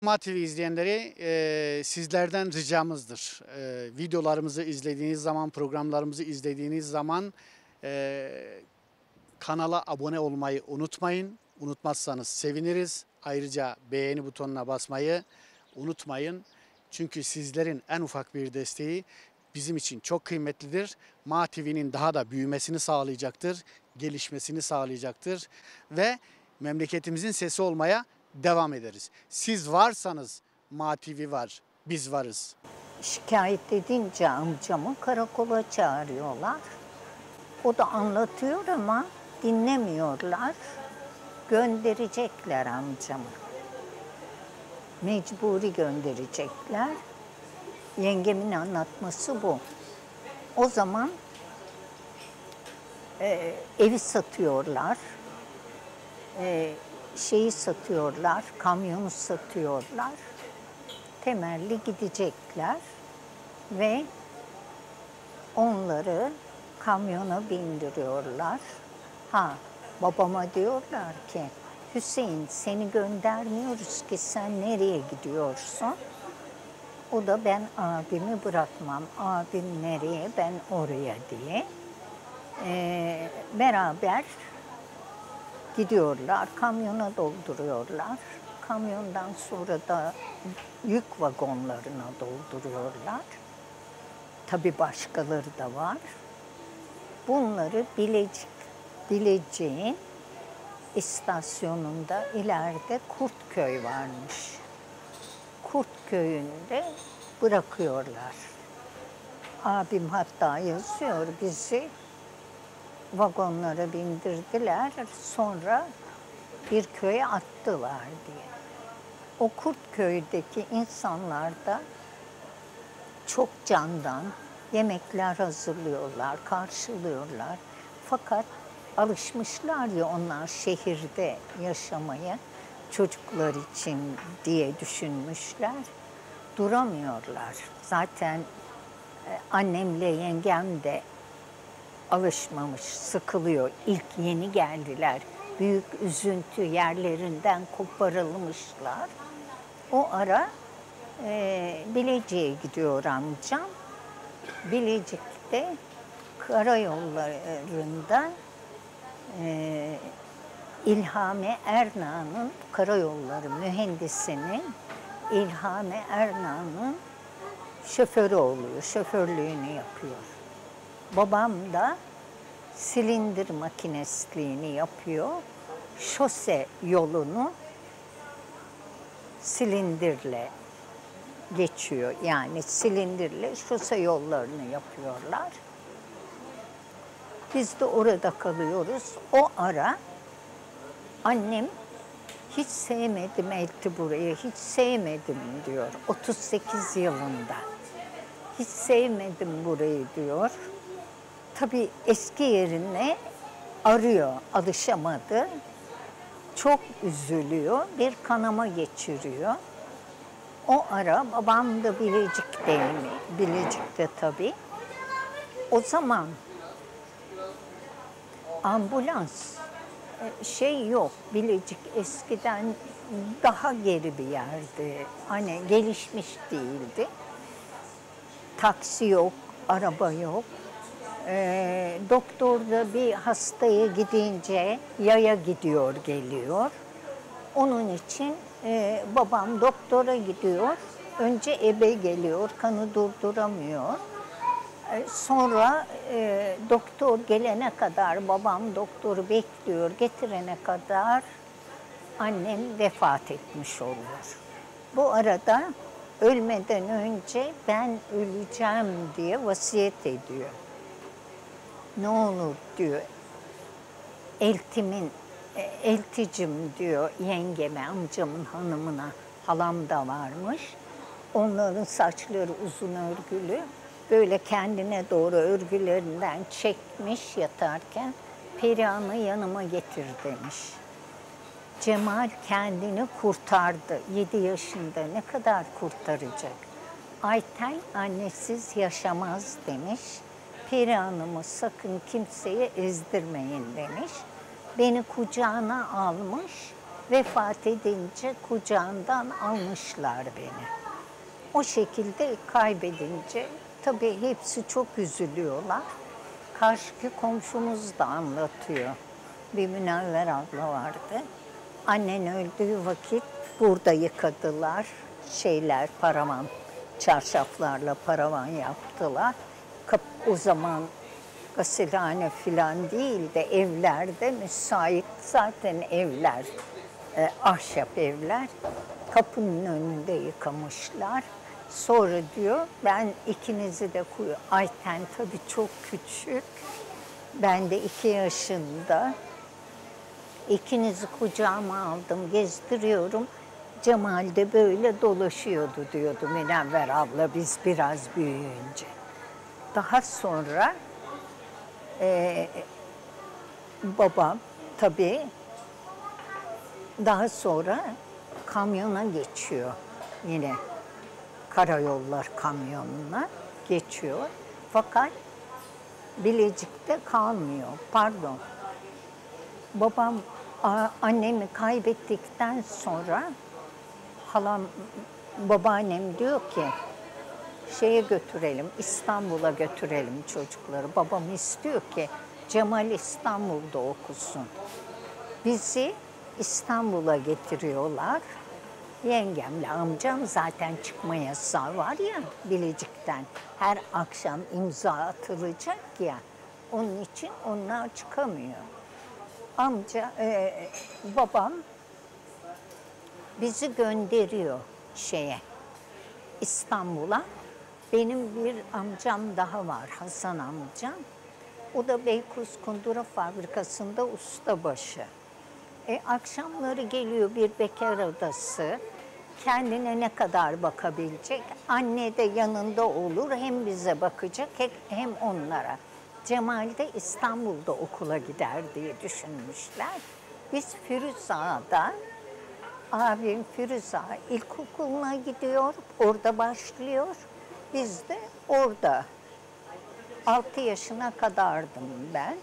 Ma TV izleyenleri sizlerden ricamızdır. Videolarımızı izlediğiniz zaman, programlarımızı izlediğiniz zaman kanala abone olmayı unutmayın. Unutmazsanız seviniriz. Ayrıca beğeni butonuna basmayı unutmayın. Çünkü sizlerin en ufak bir desteği bizim için çok kıymetlidir. Ma TV'nin daha da büyümesini sağlayacaktır, gelişmesini sağlayacaktır ve memleketimizin sesi olmaya devam ederiz. Siz varsanız Ma TV var, biz varız. Şikayet edince amcamı karakola çağırıyorlar. O da anlatıyor ama dinlemiyorlar. Gönderecekler amcamı. Mecburi gönderecekler. Yengemin anlatması bu. O zaman evi satıyorlar. Şeyi satıyorlar, kamyonu satıyorlar. Temelli gidecekler ve onları kamyona bindiriyorlar. Babama diyorlar ki, Hüseyin seni göndermiyoruz ki, sen nereye gidiyorsun? O da ben abimi bırakmam, abim nereye ben oraya diye. Beraber gidiyorlar, kamyona dolduruyorlar. Kamyondan sonra da yük vagonlarına dolduruyorlar. Tabii başkaları da var. Bunları Bilecik'in istasyonunda ileride Kurtköy varmış. Kurtköy'ünde bırakıyorlar. Abim hatta yazıyor, bizi vagonlara bindirdiler, sonra bir köye attılar diye. O Kurtköy'deki insanlar da çok candan yemekler hazırlıyorlar, karşılıyorlar. Fakat alışmışlar ya onlar şehirde yaşamaya, çocuklar için diye düşünmüşler. Duramıyorlar. Zaten annemle yengem de alışmamış, sıkılıyor. İlk yeni geldiler. Büyük üzüntü, yerlerinden koparılmışlar. O ara Bilecik'e gidiyor amcam. Bilecik'te karayollarında İlhami Erna'nın, karayolları mühendisinin İlhami Erna'nın şoförü oluyor, şoförlüğünü yapıyor. Babam da silindir makinistliğini yapıyor. Şose yolunu silindirle geçiyor. Yani silindirle şose yollarını yapıyorlar. Biz de orada kalıyoruz. O ara annem hiç sevmedim elti burayı, hiç sevmedim diyor. 38 yılında. Hiç sevmedim burayı diyor. Tabii eski yerine arıyor, alışamadı. Çok üzülüyor, bir kanama geçiriyor. O ara babam da Bilecik'te tabii. O zaman ambulans yok. Bilecik eskiden daha geri bir yerdi. Hani gelişmiş değildi. Taksi yok, araba yok. Doktor da bir hastaya gidince yaya gidiyor, geliyor. Onun için babam doktora gidiyor. Önce ebe geliyor, kanı durduramıyor. Sonra doktor gelene kadar, babam doktoru bekliyor, getirene kadar annem vefat etmiş oluyor. Bu arada ölmeden önce ben öleceğim diye vasiyet ediyor. Ne olur diyor, elticim diyor yengeme, amcamın hanımına, halam da varmış. Onların saçları uzun örgülü. Böyle kendine doğru örgülerinden çekmiş yatarken, Perihan'ı yanıma getir demiş. Cemal kendini kurtardı. 7 yaşında ne kadar kurtaracak? Ayten annesiz yaşamaz demiş. Perihan'ımı sakın kimseye ezdirmeyin demiş. Beni kucağına almış. Vefat edince kucağından almışlar beni. O şekilde kaybedince tabii hepsi çok üzülüyorlar. Karşıki komşumuz da anlatıyor. Bir Münevver abla vardı. Annen öldüğü vakit burada yıkadılar. Paravan, çarşaflarla paravan yaptılar. O zaman gasilhane falan değil de evlerde müsait zaten evler, ahşap evler. Kapının önünde yıkamışlar. Sonra diyor ben ikinizi de Ayten tabii çok küçük. Ben de 2 yaşında. İkinizi kucağıma aldım, gezdiriyorum. Cemal de böyle dolaşıyordu diyordu Münevver abla biz biraz büyüyünce. Daha sonra babam tabii daha sonra kamyona geçiyor yine. Karayollar kamyonuna geçiyor. Fakat Bilecik'te kalmıyor. Pardon. Babam annemi kaybettikten sonra babaannem diyor ki şeye götürelim, İstanbul'a götürelim çocukları. Babam istiyor ki Cemal İstanbul'da okusun. Bizi İstanbul'a getiriyorlar. Yengemle amcam zaten çıkma yasağı var ya Bilecik'ten. Her akşam imza atılacak ya. Onun için onlar çıkamıyor. Babam bizi gönderiyor İstanbul'a. Benim bir amcam daha var, Hasan amcam. O da Beykoz Kundura Fabrikası'nda ustabaşı. Akşamları geliyor bir bekar odası. Kendine ne kadar bakabilecek? Anne de yanında olur. Hem bize bakacak hem onlara. Cemal de İstanbul'da okula gider diye düşünmüşler. Biz Firuza'da, abim Firuza ilkokuluna gidiyor. Orada başlıyor. Biz de orada. 6 yaşına kadardım ben.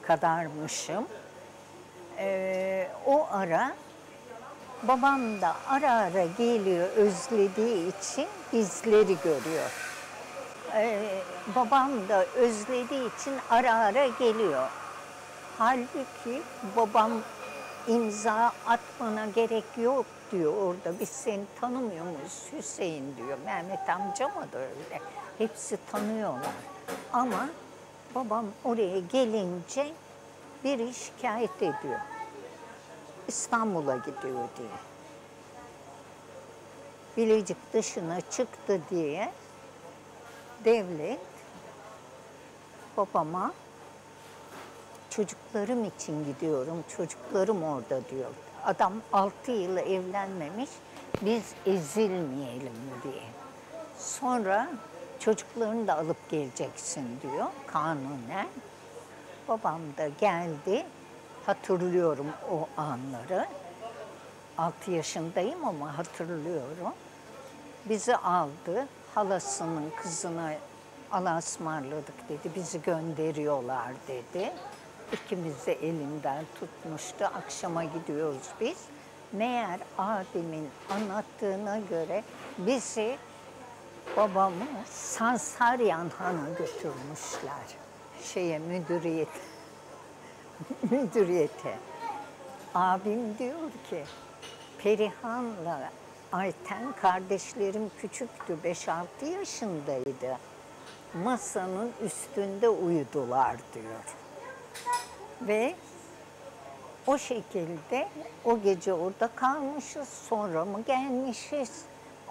Kadarmışım. O ara babam da ara ara geliyor özlediği için bizleri görüyor. Babam da özlediği için ara ara geliyor. Halbuki babam imza atmana gerek yok diyor orada. Biz seni tanımıyor muyuz Hüseyin diyor. Mehmet amcama da öyle. Hepsi tanıyorlar. Ama babam oraya gelince biri şikayet ediyor. İstanbul'a gidiyor diye. Bilecik dışına çıktı diye devlet babama çocuklarım için gidiyorum, çocuklarım orada diyor. Adam 6 yıl evlenmemiş, biz ezilmeyelim diye. Sonra çocuklarını da alıp geleceksin diyor kanunen. Babam da geldi, hatırlıyorum o anları. 6 yaşındayım ama hatırlıyorum. Bizi aldı, halasının kızına Allah'a ısmarladık dedi, bizi gönderiyorlar dedi. İkimiz de elinden tutmuştu, akşama gidiyoruz biz. Meğer abimin anlattığına göre bizi babamı Sansaryan Han'a götürmüşler. Müdüriyete. Abim diyor ki Perihan'la Ayten kardeşlerim küçüktü, 5-6 yaşındaydı. Masanın üstünde uyudular diyor. Ve o şekilde o gece orada kalmışız, sonra mı gelmişiz?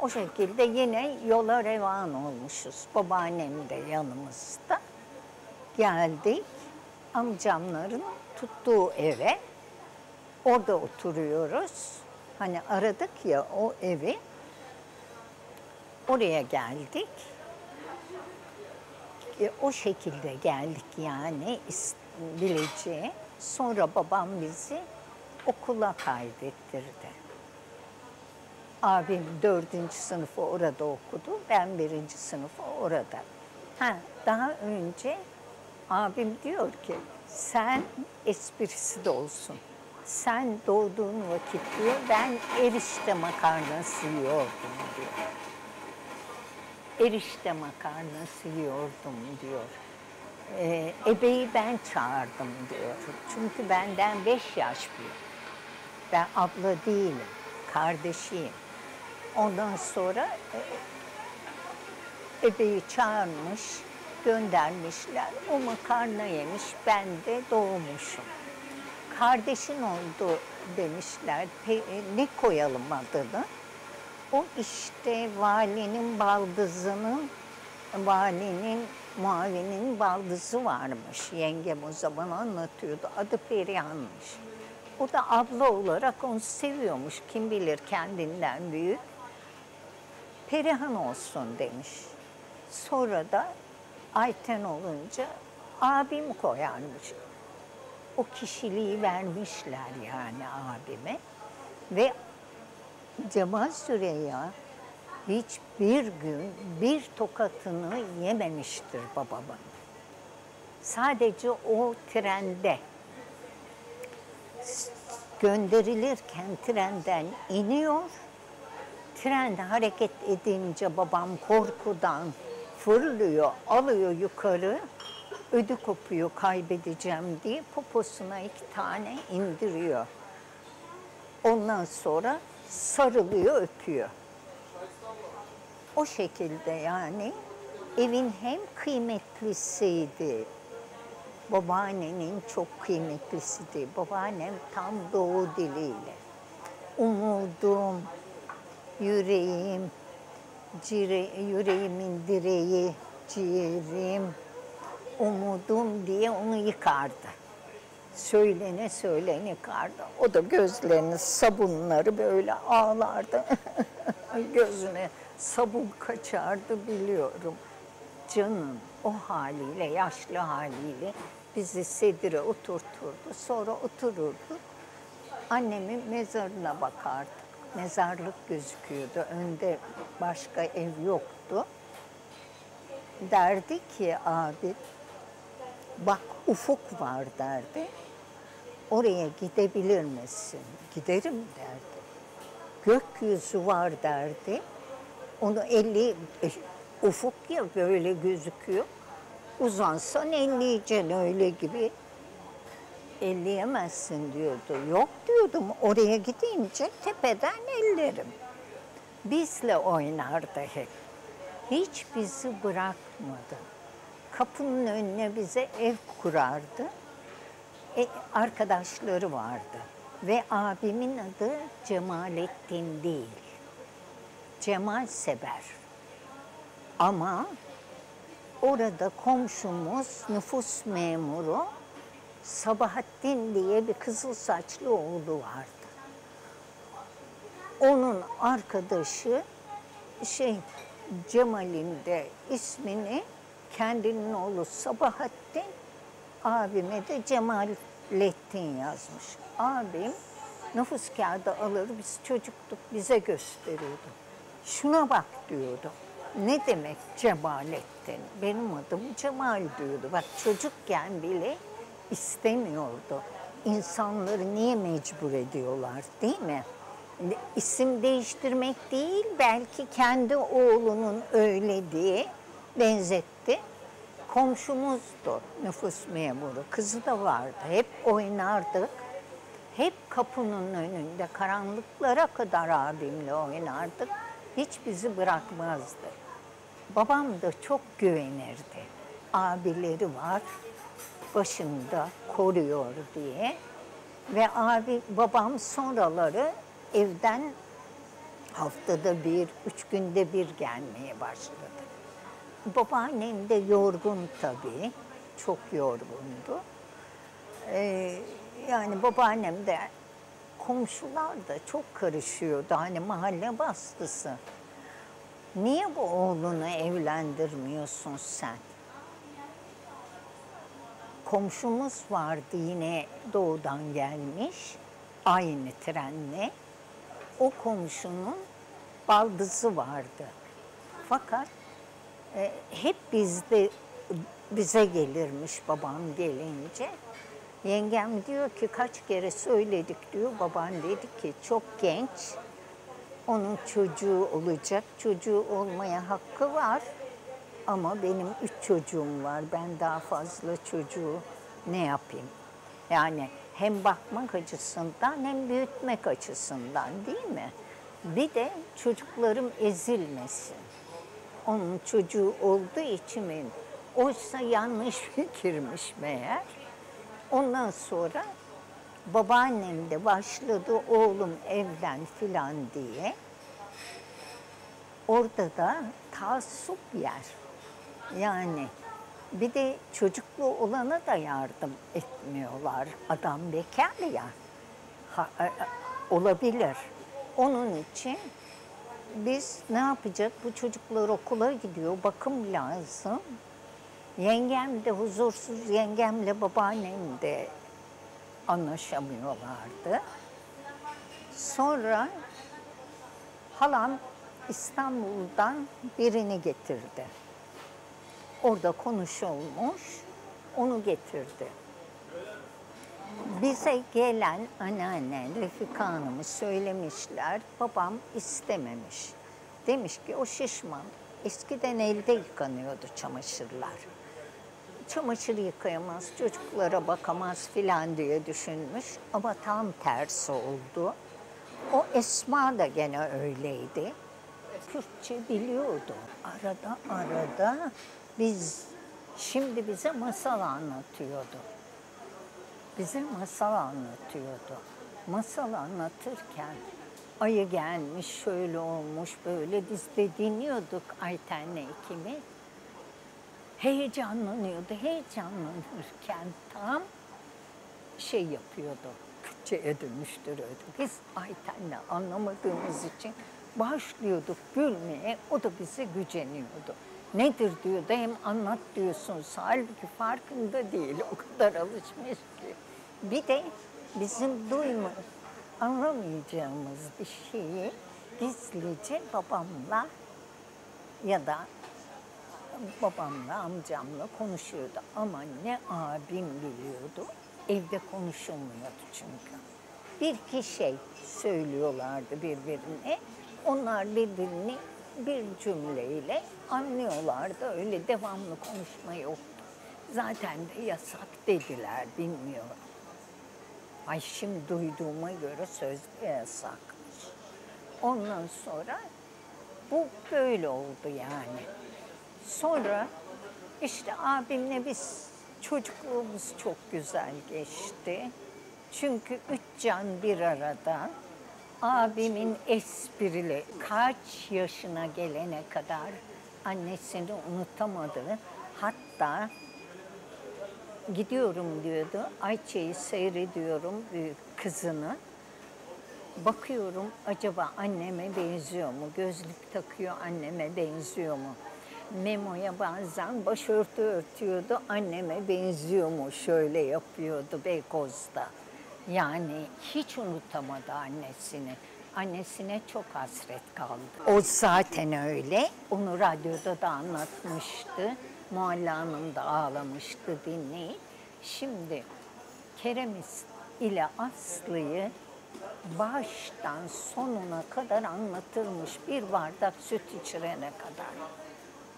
O şekilde yine yola revan olmuşuz. Babaannem de yanımızda. Geldik amcamların tuttuğu eve. Orada oturuyoruz. Hani aradık ya o evi. Oraya geldik. O şekilde geldik yani Bilecik'e. Sonra babam bizi okula kaydettirdi. Abim 4. sınıfı orada okudu. Ben 1. sınıfı orada. Daha önce abim diyor ki sen esprisi de olsun. Sen doğduğun vakit diyor, ben erişte makarnası yiyordum diyor. Erişte makarnası yiyordum diyor. Ebeyi ben çağırdım diyor. Çünkü benden 5 yaş büyük. Ben abla değilim, kardeşiyim. Ondan sonra ebeyi çağırmış, göndermişler. O makarna yemiş, ben de doğmuşum. Kardeşin oldu demişler, ne koyalım adını? O işte valinin muavinin baldızı varmış. Yengem o zaman anlatıyordu. Adı Perihan'mış. O da abla olarak onu seviyormuş. Kim bilir kendinden büyük. Perihan olsun demiş. Sonra da Ayten olunca abim koyarmış. O kişiliği vermişler yani abime. Ve Cemal Süreyya hiçbir gün bir tokatını yememiştir babamın. Sadece o trende gönderilirken trenden iniyor. Tren hareket edince babam korkudan fırlıyor, alıyor yukarı. Ödü kopuyor kaybedeceğim diye poposuna 2 tane indiriyor. Ondan sonra sarılıyor, öpüyor. O şekilde yani evin hem kıymetlisiydi, babaannenin çok kıymetlisiydi. Babaannem tam doğu diliyle. Umudum, yüreğim, yüreğimin direği, ciğerim, umudum diye onu yıkardı. Söylene söylene yıkardı. O da gözlerini, sabunları böyle ağlardı. Gözüne sabun kaçardı biliyorum. Canım o haliyle, yaşlı haliyle bizi sedire oturturdu. Sonra otururduk. Annemin mezarına bakardık. Mezarlık gözüküyordu. Önde başka ev yoktu. Derdi ki abi, bak ufuk var derdi. Oraya gidebilir misin? Giderim derdi. Gökyüzü var derdi. Onu ufuk ya böyle gözüküyor. Uzansan elleyeceksin öyle gibi. Elleyemezsin diyordu. Yok diyordum, oraya gidince tepeden ellerim. Bizle oynardı hep. Hiç bizi bırakmadı. Kapının önüne bize ev kurardı. Arkadaşları vardı. Ve abimin adı Cemalettin değil. Cemal Seber. Ama orada komşumuz nüfus memuru Sabahattin diye bir kızıl saçlı oğlu vardı. Onun arkadaşı Cemal'in de ismini kendinin oğlu Sabahattin, abime de Cemalettin yazmış. Abim nüfus kağıdı alır, biz çocuktuk, bize gösteriyordu. Şuna bak diyordu. Ne demek Cemalettin? Benim adım Cemal diyordu. Bak çocukken bile istemiyordu. İnsanları niye mecbur ediyorlar değil mi? İsim değiştirmek değil, belki kendi oğlunun öyle diye benzetti. Komşumuzdu nüfus memuru, kızı da vardı. Hep oynardık. Hep kapının önünde karanlıklara kadar abimle oynardık. Hiç bizi bırakmazdı. Babam da çok güvenirdi. Abileri var, başında koruyor diye. Ve babam sonraları evden haftada 1, 3 günde bir gelmeye başladı. Babaannem de yorgun tabii, çok yorgundu. Yani babaannem de, komşular da çok karışıyordu, hani mahalle baskısı. Niye bu oğlunu evlendirmiyorsun sen? Komşumuz vardı yine doğudan gelmiş, aynı trenle. O komşunun baldızı vardı. Fakat hep bize gelirmiş babam gelince. Yengem diyor ki kaç kere söyledik diyor. Baban dedi ki çok genç. Onun çocuğu olacak. Çocuğu olmaya hakkı var. Ama benim 3 çocuğum var. Ben daha fazla çocuğu ne yapayım? Yani hem bakmak açısından hem büyütmek açısından değil mi? Bir de çocuklarım ezilmesin. Onun çocuğu olduğu için benim. Oysa yanlış fikirmiş meğer. Ondan sonra babaannem de başladı oğlum evlen filan diye. Orada da taassup yer. Yani bir de çocuklu olana da yardım etmiyorlar. Adam bekar ya. Olabilir. Onun için biz ne yapacak? Bu çocuklar okula gidiyor, bakım lazım. Yengem de huzursuz, yengemle babaannem de anlaşamıyorlardı. Sonra halam İstanbul'dan birini getirdi. Orada konuşulmuş, onu getirdi. Bize gelen anneanne Refika Hanım'ı söylemişler, babam istememiş. Demiş ki o şişman, eskiden elde yıkanıyordu çamaşırlar. Çamaşır yıkayamaz, çocuklara bakamaz filan diye düşünmüş ama tam tersi oldu. O Esma da gene öyleydi. Kürtçe biliyordu. Arada şimdi bize masal anlatıyordu. Bize masal anlatıyordu. Masal anlatırken ayı gelmiş, şöyle olmuş, böyle biz de dinliyorduk Ayten'le ikimiz. Heyecanlanırken tam şey yapıyordu, Kürtçe'ye dönüştürüyordu. Biz Ayten'le anlamadığımız için başlıyorduk gülmeye, o da bize güceniyordu. Nedir diyordu, hem anlat diyorsunuz, halbuki farkında değil, o kadar alışmış ki. Bir de bizim anlamayacağımız bir şeyi gizlice babamla ya da amcamla konuşuyordu. Ama ne abim biliyordu, evde konuşulmuyordu çünkü. Bir iki şey söylüyorlardı birbirine. Onlar birbirini bir cümleyle anlıyorlardı. Öyle devamlı konuşma yoktu. Zaten de yasak dediler, bilmiyorum. Ay şimdi duyduğuma göre sözde yasakmış. Ondan sonra bu böyle oldu yani. Sonra işte abimle biz çocukluğumuz çok güzel geçti. Çünkü 3 can bir arada. Abimin esprili kaç yaşına gelene kadar annesini unutamadı. Hatta gidiyorum diyordu, Ayça'yı seyrediyorum büyük kızını. Bakıyorum acaba anneme benziyor mu? Gözlük takıyor, anneme benziyor mu? Memo'ya bazen başörtü örtüyordu, anneme benziyor mu? Şöyle yapıyordu Beykoz'da. Yani hiç unutamadı annesini. Annesine çok hasret kaldı. O zaten öyle. Onu radyoda da anlatmıştı. Mualla Hanım da ağlamıştı dinleyip. Şimdi Kerem ile Aslı'yı baştan sonuna kadar anlatırmış. Bir bardak süt içirene kadar.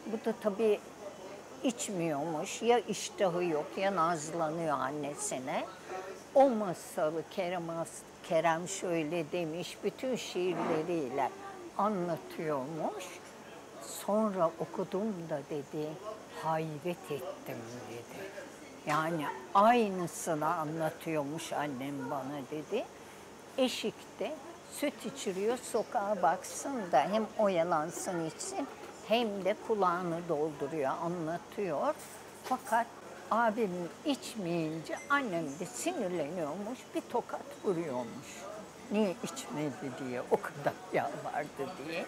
Bu da tabii içmiyormuş. Ya iştahı yok ya nazlanıyor annesine. O masalı Kerem şöyle demiş, bütün şiirleriyle anlatıyormuş. Sonra okudum da dedi, hayret ettim dedi. Yani aynısını anlatıyormuş annem bana dedi. Eşikte süt içiriyor, sokağa baksın da hem oyalansın içsin hem de kulağını dolduruyor, anlatıyor. Fakat abim içmeyince annem de sinirleniyormuş, bir tokat vuruyormuş. Niye içmedi diye, o kadar yalvardı diye.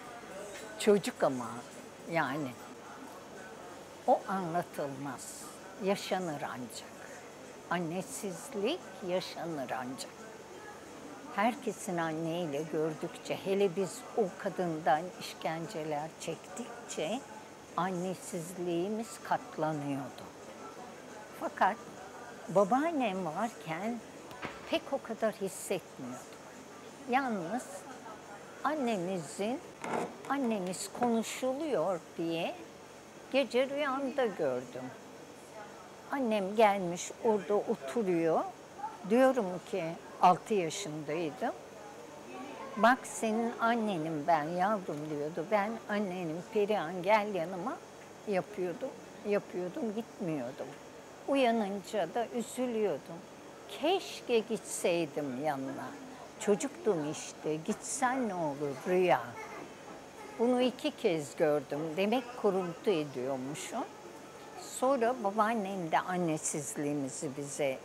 Çocuk ama yani o anlatılmaz, yaşanır ancak. Annesizlik yaşanır ancak. Herkesin anneyle gördükçe, hele biz o kadından işkenceler çektikçe annesizliğimiz katlanıyordu. Fakat Babaannem varken pek o kadar hissetmiyorduk. Yalnız annemiz konuşuluyor diye gece rüyamda gördüm. Annem gelmiş orada oturuyor. Diyorum ki 6 yaşındaydım. Bak senin annenim ben yavrum diyordu. Ben annenim Perihan gel yanıma yapıyordum gitmiyordum. Uyanınca da üzülüyordum. Keşke gitseydim yanına. Çocuktum işte gitsen ne olur rüya. Bunu 2 kez gördüm. Demek kuruntu ediyormuşum. Sonra babaannem de annesizliğimizi bize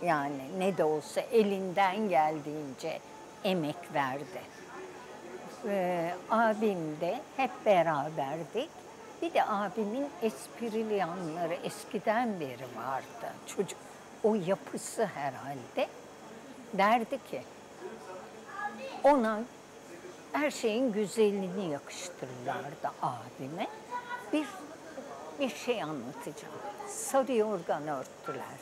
yani ne de olsa elinden geldiğince emek verdi. Abim de hep beraberdik. Bir de abimin esprili yanları eskiden beri vardı. Çocuk o yapısı herhalde derdi ki ona her şeyin güzelliğini yakıştırırlardı abime. Bir şey anlatacağım. Sarı yorgan örttüler.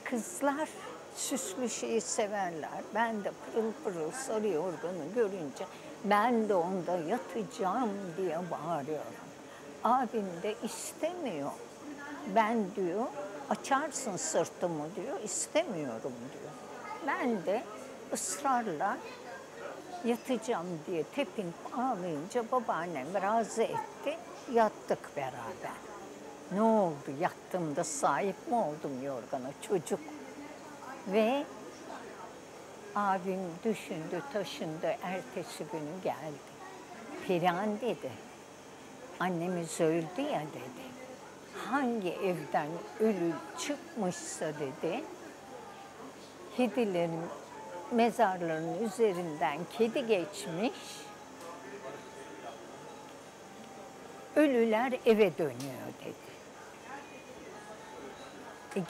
Kızlar süslü şeyi severler. Ben de pırıl pırıl sarı yorganı görünce ben de onda yatacağım diye bağırıyorum. Abim de istemiyor. Ben diyor açarsın sırtımı diyor. İstemiyorum diyor. Ben de ısrarla yatacağım diye tepinip ağlayınca babaannem razı etti. Yattık beraber. Ne oldu? Yattığımda sahip mi oldum yorgana? Çocuk. Ve abim düşündü, taşındı. Ertesi günü geldi. Perihan dedi. Annemiz öldü ya dedi. Hangi evden ölü çıkmışsa dedi. Kedilerin mezarlarının üzerinden kedi geçmiş. Ölüler eve dönüyor dedi.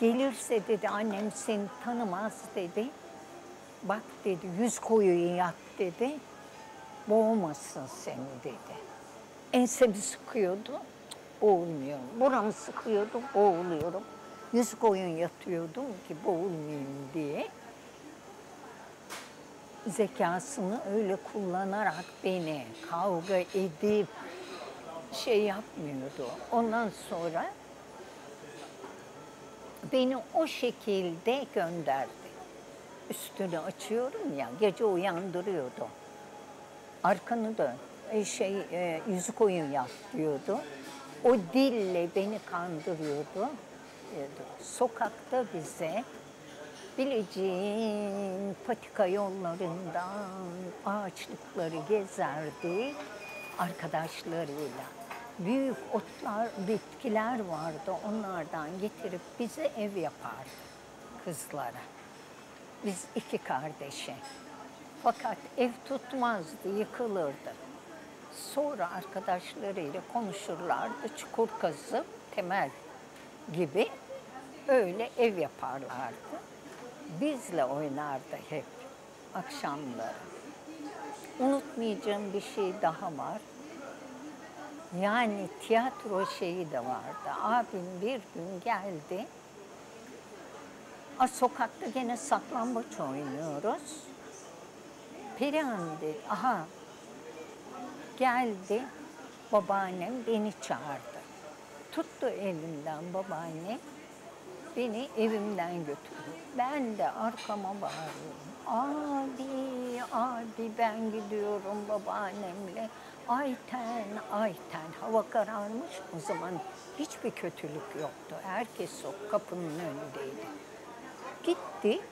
Gelirse dedi annem seni tanımaz dedi. Bak dedi 100 koyun yak dedi. Boğmasın seni dedi. Ensemi sıkıyordu. Boğulmuyorum. Buramı sıkıyordu. Boğuluyorum. 100 koyun yatıyordum ki boğulmayayım diye. Zekasını öyle kullanarak beni kavga edip şey yapmıyordu. Ondan sonra beni o şekilde gönderdi. Üstünü açıyorum ya, gece uyandırıyordu. Arkanı dön, yüzü koyun yap diyordu. O dille beni kandırıyordu. Sokakta bize Bilecik'in patika yollarından ağaçlıkları gezerdik arkadaşlarıyla. Büyük otlar, bitkiler vardı. Onlardan getirip bize ev yapardı kızlara. Biz 2 kardeşe. Fakat ev tutmazdı, yıkılırdı. Sonra arkadaşlarıyla konuşurlardı, çukur kazıp temel gibi öyle ev yaparlardı. Bizle oynardı hep akşamları. Unutmayacağım bir şey daha var. Yani tiyatro şeyi de vardı. Abim bir gün geldi. Sokakta gene saklambaç oynuyoruz. Perihan dedi, aha geldi. Babaannem beni çağırdı. Tuttu elimden babaannem. Beni evimden götürdü. Ben de arkama bağırıyorum. Abi ben gidiyorum babaannemle. Ayten. Hava kararmış. O zaman hiçbir kötülük yoktu. Herkes o kapının önündeydi. Gittik.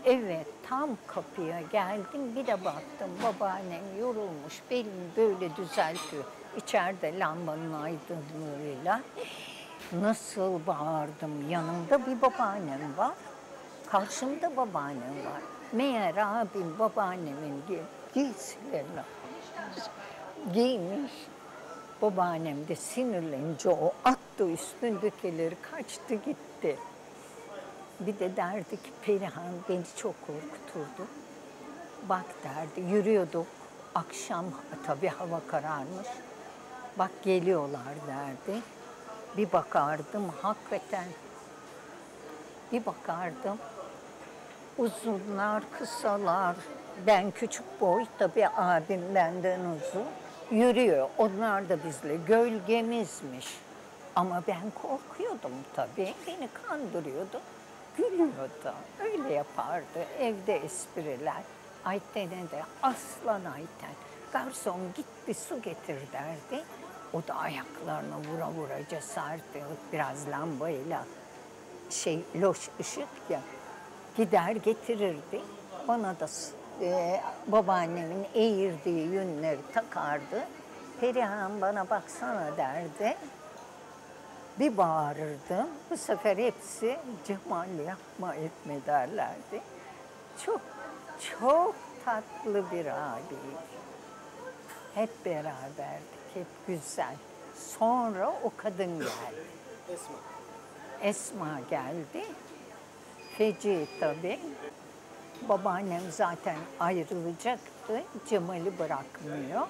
Evet, tam kapıya geldim. Bir de baktım babaannem yorulmuş. Belini böyle düzeltiyor. İçeride lambanın aydınlığıyla. Nasıl bağırdım. Yanımda bir babaannem var. Karşımda babaannem var. Meğer abim babaannemin giysilerini giymiş. Babaannem de sinirlenince o attı üstündekileri kaçtı gitti. Bir de derdi ki Perihan beni çok korkuturdu. Bak derdi yürüyorduk. Akşam tabii hava kararmış. Bak geliyorlar derdi. Bir bakardım hakikaten. Bir bakardım. Uzunlar, kısalar. Ben küçük boy, tabii abim benden uzun. Yürüyor. Onlar da bizle. Gölgemizmiş. Ama ben korkuyordum tabii. Beni kandırıyordu. Gülüyordu. Öyle yapardı. Evde espriler. Ayten'e de aslan Ayten. Garson git bir su getir derdi. O da ayaklarına vura vura cesaret biraz lambayla loş ışık ya gider getirirdi. Bana da babaannemin eğirdiği yünleri takardı. Perihan bana baksana derdi. Bir bağırırdım. Bu sefer hepsi Cemal yapma etme derlerdi. Çok çok tatlı bir abiydi. Hep beraberdik, hep güzel. Sonra o kadın geldi. Esma. Esma geldi. Feci tabii. Babaannem zaten ayrılacaktı. Cemal'i bırakmıyor.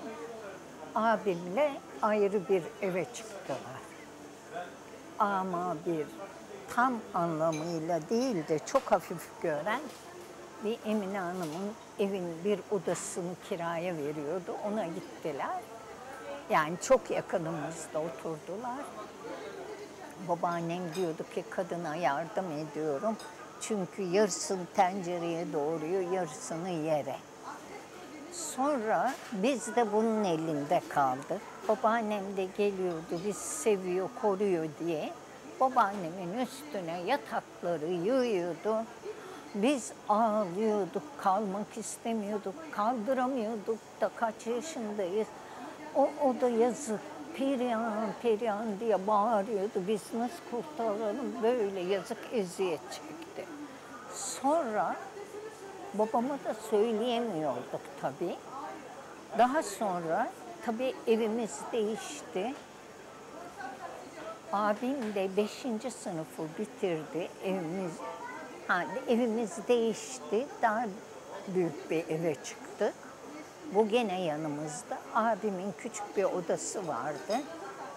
Abimle ayrı bir eve çıktılar. Ama bir tam anlamıyla değil de çok hafif gören bir Emine Hanım'ın evin bir odasını kiraya veriyordu. Ona gittiler. Yani çok yakınımızda oturdular. Babaannem diyordu ki kadına yardım ediyorum. Çünkü yarısını tencereye doğruyor, yarısını yere. Sonra biz de bunun elinde kaldık. Babaannem de geliyordu, biz seviyor, koruyor diye. Babaannemin üstüne yatakları yığıyordu. Biz ağlıyorduk, kalmak istemiyorduk, kaldıramıyorduk da kaç yaşındayız. O da yazık, Perihan, Perihan diye bağırıyordu. Biz nasıl kurtaralım, böyle yazık eziyet çekti. Sonra babama da söyleyemiyorduk tabii. Daha sonra tabii evimiz değişti. Abim de 5. sınıfı bitirdi. Evimiz değişti. Daha büyük bir eve çıktık. Bu gene yanımızda. Abimin küçük bir odası vardı.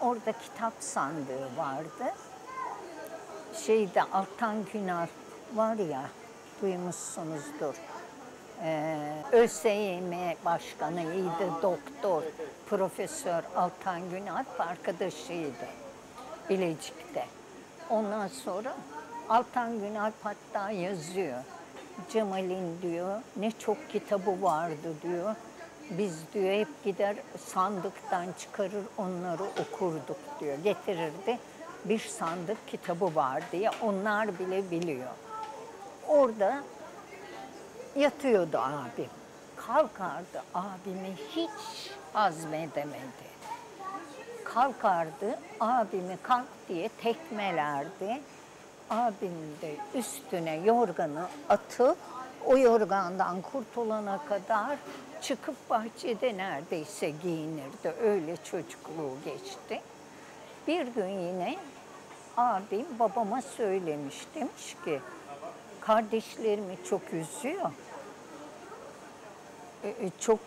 Orada kitap sandığı vardı. Altan Günal var ya, duymuşsunuzdur. ÖSYM başkanıydı, doktor, Profesör Altan Günalp arkadaşıydı Bilecik'te. Ondan sonra Altan Günalp hatta yazıyor. Cemal'in diyor ne çok kitabı vardı diyor. Biz diyor hep gider sandıktan çıkarır onları okurduk diyor. Getirirdi bir sandık kitabı var diye onlar bile biliyor. Orada yatıyordu abim. Kalkardı abimi hiç hazmedemedi. Kalkardı abimi kalk diye tekmelerdi. Abim de üstüne yorganı atıp o yorgandan kurtulana kadar çıkıp bahçede neredeyse giyinirdi. Öyle çocukluğu geçti. Bir gün yine abim babama söylemiş. Demiş ki kardeşlerimi çok üzüyor. Çok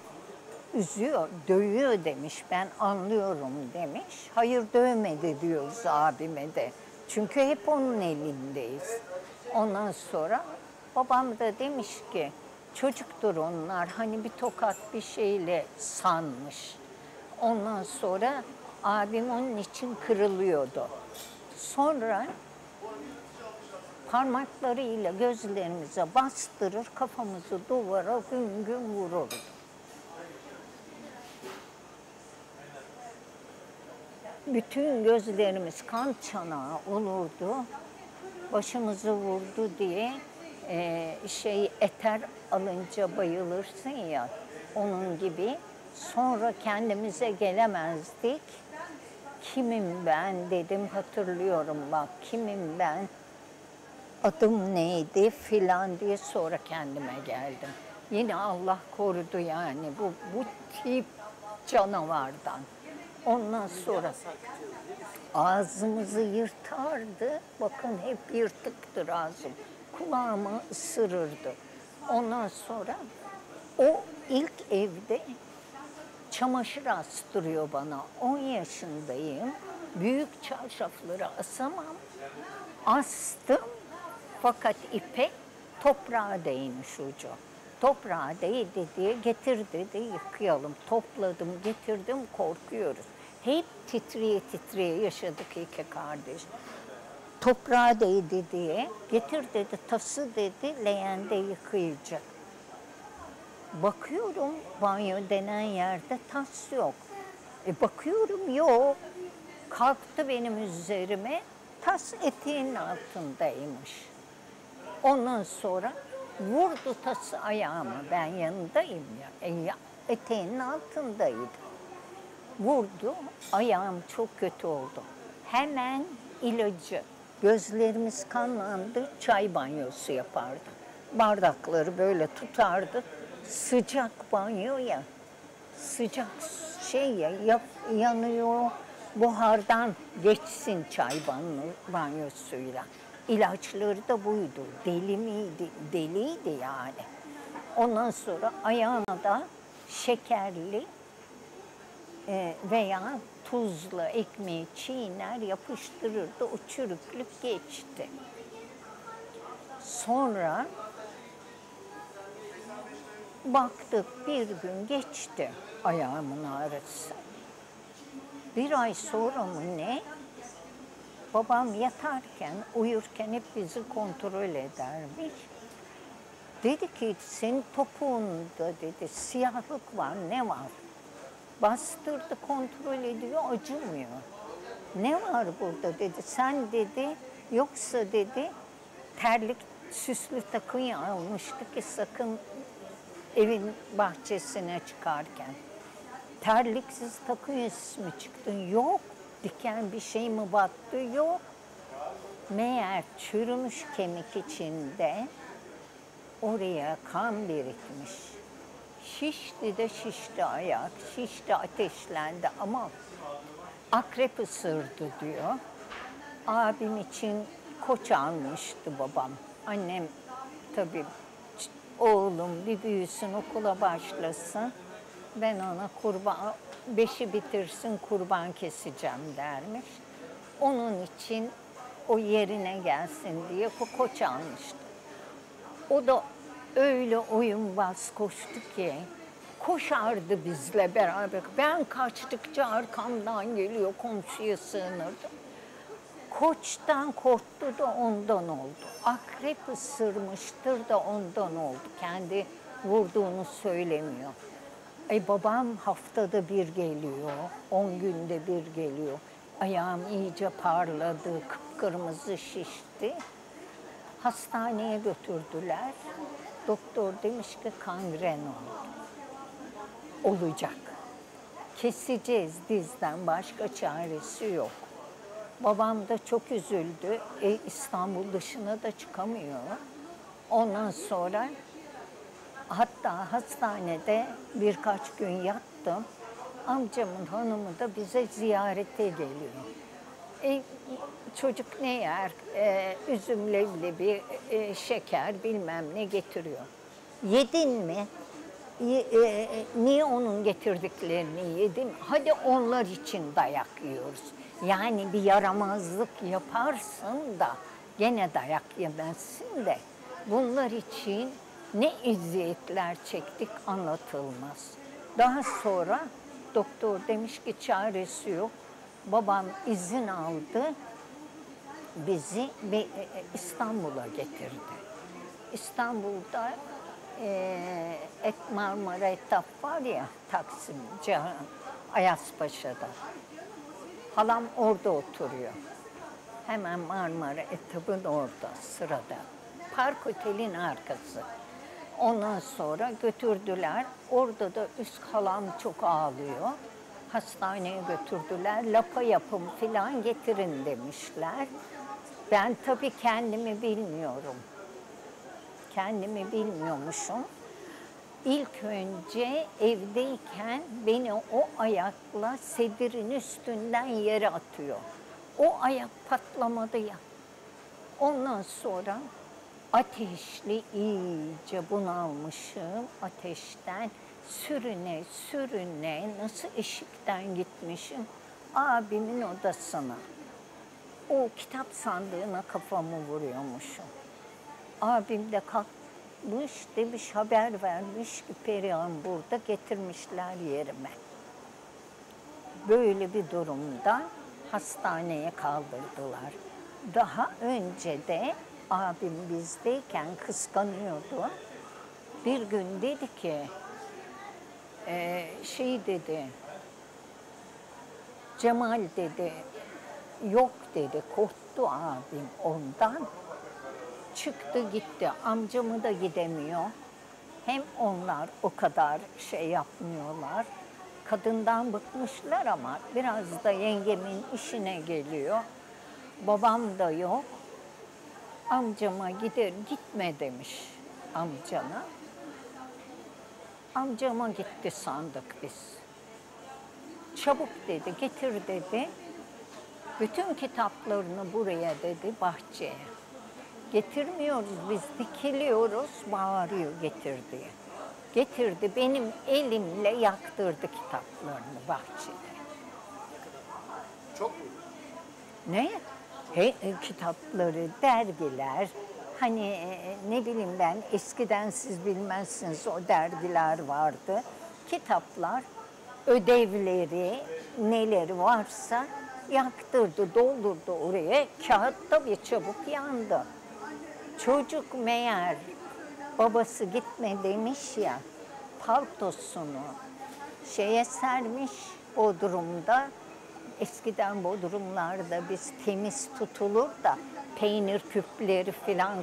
üzüyor, dövüyor demiş. Ben anlıyorum demiş. Hayır dövmedi diyoruz abime de. Çünkü hep onun elindeyiz. Ondan sonra babam da demiş ki çocuktur onlar hani bir tokat bir şeyle sanmış. Ondan sonra abim onun için kırılıyordu. Sonra parmaklarıyla gözlerimize bastırır, kafamızı duvara güm güm vururdu. Bütün gözlerimiz kan çanağı olurdu. Başımızı vurdu diye eter alınca bayılırsın ya, onun gibi. Sonra kendimize gelemezdik. Kimim ben dedim, hatırlıyorum bak, kimim ben, adım neydi filan diye sonra kendime geldim. Yine Allah korudu yani bu tip canavardan. Ondan sonra ağzımızı yırtardı. Bakın hep yırtıktır ağzım. Kulağımı ısırırdı. Ondan sonra o ilk evde çamaşır astırıyor bana. 10 yaşındayım. Büyük çarşafları asamam. Astım fakat ipek toprağa değmiş ucu. Toprağa değdi diye getir dedi yıkayalım. Topladım getirdim korkuyoruz. Hep titreye titreye yaşadık iki kardeş. Toprağa değdi diye getir dedi tası dedi leğende yıkayacak. Bakıyorum banyo denen yerde tas yok. Bakıyorum yok. Kalktı benim üzerime, tas eteğinin altındaymış. Ondan sonra vurdu tası ayağıma, ben yanındayım ya. Eteğinin altındaydı. Vurdu, ayağım çok kötü oldu. Hemen ilacı, gözlerimiz kanlandı, çay banyosu yapardı. Bardakları böyle tutardı, sıcak banyo ya, sıcak şey ya, yanıyor. Buhardan geçsin çay banyosuyla. İlaçları da buydu. Deli miydi? Deliydi yani. Ondan sonra ayağına da şekerli veya tuzlu ekmeği çiğner yapıştırırdı. O çürüklük geçti. Sonra baktık bir gün geçti ayağımın ağrısı. Bir ay sonra mı ne? Babam yatarken, uyurken hep bizi kontrol edermiş. Dedi ki, senin topuğunda dedi, siyahlık var, ne var? Bastırdı, kontrol ediyor, acımıyor. Ne var burada dedi, sen dedi, yoksa dedi, terlik süslü takıyı almıştı ki sakın evin bahçesine çıkarken. Terliksiz takıyız mı çıktın? Yok. Diken bir şey mi battı? Yok. Meğer çürümüş kemik içinde oraya kan birikmiş. Şişti de şişti ayak, şişti ateşlendi ama akrep ısırdı diyor. Abim için koç almıştı babam. Annem tabii oğlum bir büyüsün okula başlasın. Ben ona kurban, 5'i bitirsin kurban keseceğim dermiş. Onun için o yerine gelsin diye koç almıştı. O da öyle oyunbaz koştu ki koşardı bizle beraber. Ben kaçtıkça arkamdan geliyor, komşuya sığınırdım. Koçtan korktu da ondan oldu. Akrep ısırmıştır da ondan oldu. Kendi vurduğunu söylemiyor. Babam haftada bir geliyor, 10 günde bir geliyor. Ayağım iyice parladı, kıpkırmızı şişti. Hastaneye götürdüler. Doktor demiş ki kangren oldu. Olacak. Keseceğiz dizden, başka çaresi yok. Babam da çok üzüldü. İstanbul dışına da çıkamıyor. Ondan sonra hatta hastanede birkaç gün yattım. Amcamın hanımı da bize ziyarete geliyor. Çocuk ne yer? Üzüm leblebi, şeker bilmem ne getiriyor. Yedin mi? Niye onun getirdiklerini yedim? Hadi onlar için dayak yiyoruz. Yani bir yaramazlık yaparsın da gene dayak yemezsin de bunlar için ne eziyetler çektik anlatılmaz. Daha sonra doktor demiş ki çaresi yok. Babam izin aldı, bizi İstanbul'a getirdi. İstanbul'da Marmara Etap var ya, Taksim, Ayazpaşa'da. Halam orada oturuyor. Hemen Marmara Etap'ın orada, sırada. Park Otel'in arkası. Ondan sonra götürdüler. Orada da üst halam çok ağlıyor. Hastaneye götürdüler. Lapa yapım falan getirin demişler. Ben tabii kendimi bilmiyorum. Kendimi bilmiyormuşum. İlk önce evdeyken beni o ayakla sedirin üstünden yere atıyor. O ayak patlamadı ya. Ondan sonra ateşli iyice bunalmışım ateşten. Sürüne sürüne nasıl eşikten gitmişim. abimin odasına. O kitap sandığına kafamı vuruyormuşum. Abim de kalkmış, demiş, haber vermiş ki Perihan burada, getirmişler yerime. Böyle bir durumda hastaneye kaldırdılar. Daha önce de abim bizdeyken kıskanıyordu. Bir gün dedi ki, dedi, Cemal dedi, yok dedi, korktu abim ondan. Çıktı gitti, amcamı da gidemiyor. Hem onlar o kadar şey yapmıyorlar. Kadından bıkmışlar ama biraz da yengemin işine geliyor. Babam da yok. Amcama gider, gitme demiş amcana. Amcama gitti sandık biz. Çabuk dedi, getir dedi. Bütün kitaplarını buraya dedi, bahçeye. Getirmiyoruz biz, dikiliyoruz, bağırıyor getir diye. Getirdi, benim elimle yaktırdı kitaplarını bahçede. Çok mu? Ne? Kitapları, dergiler, hani ne bileyim ben, eskiden siz bilmezsiniz, o dergiler vardı. Kitaplar, ödevleri, neleri varsa yaktırdı, doldurdu oraya. Kağıt tabii çabuk yandı. Çocuk meğer babası gitme demiş ya, paltosunu şeye sermiş Bodrum'da. Eskiden Bodrumlarda biz temiz tutulur da peynir küpleri filan,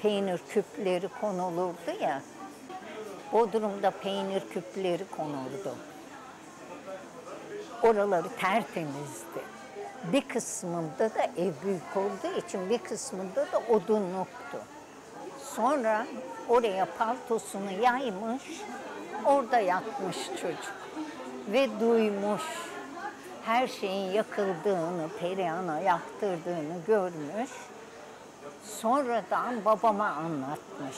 peynir küpleri konulurdu ya. Bodrum'da peynir küpleri konurdu. Oraları tertemizdi. Bir kısmında da ev büyük olduğu için bir kısmında da odunluktu. Sonra oraya paltosunu yaymış, orada yatmış çocuk ve duymuş. Her şeyin yakıldığını, Perihan'a yaktırdığını görmüş. Sonradan babama anlatmış.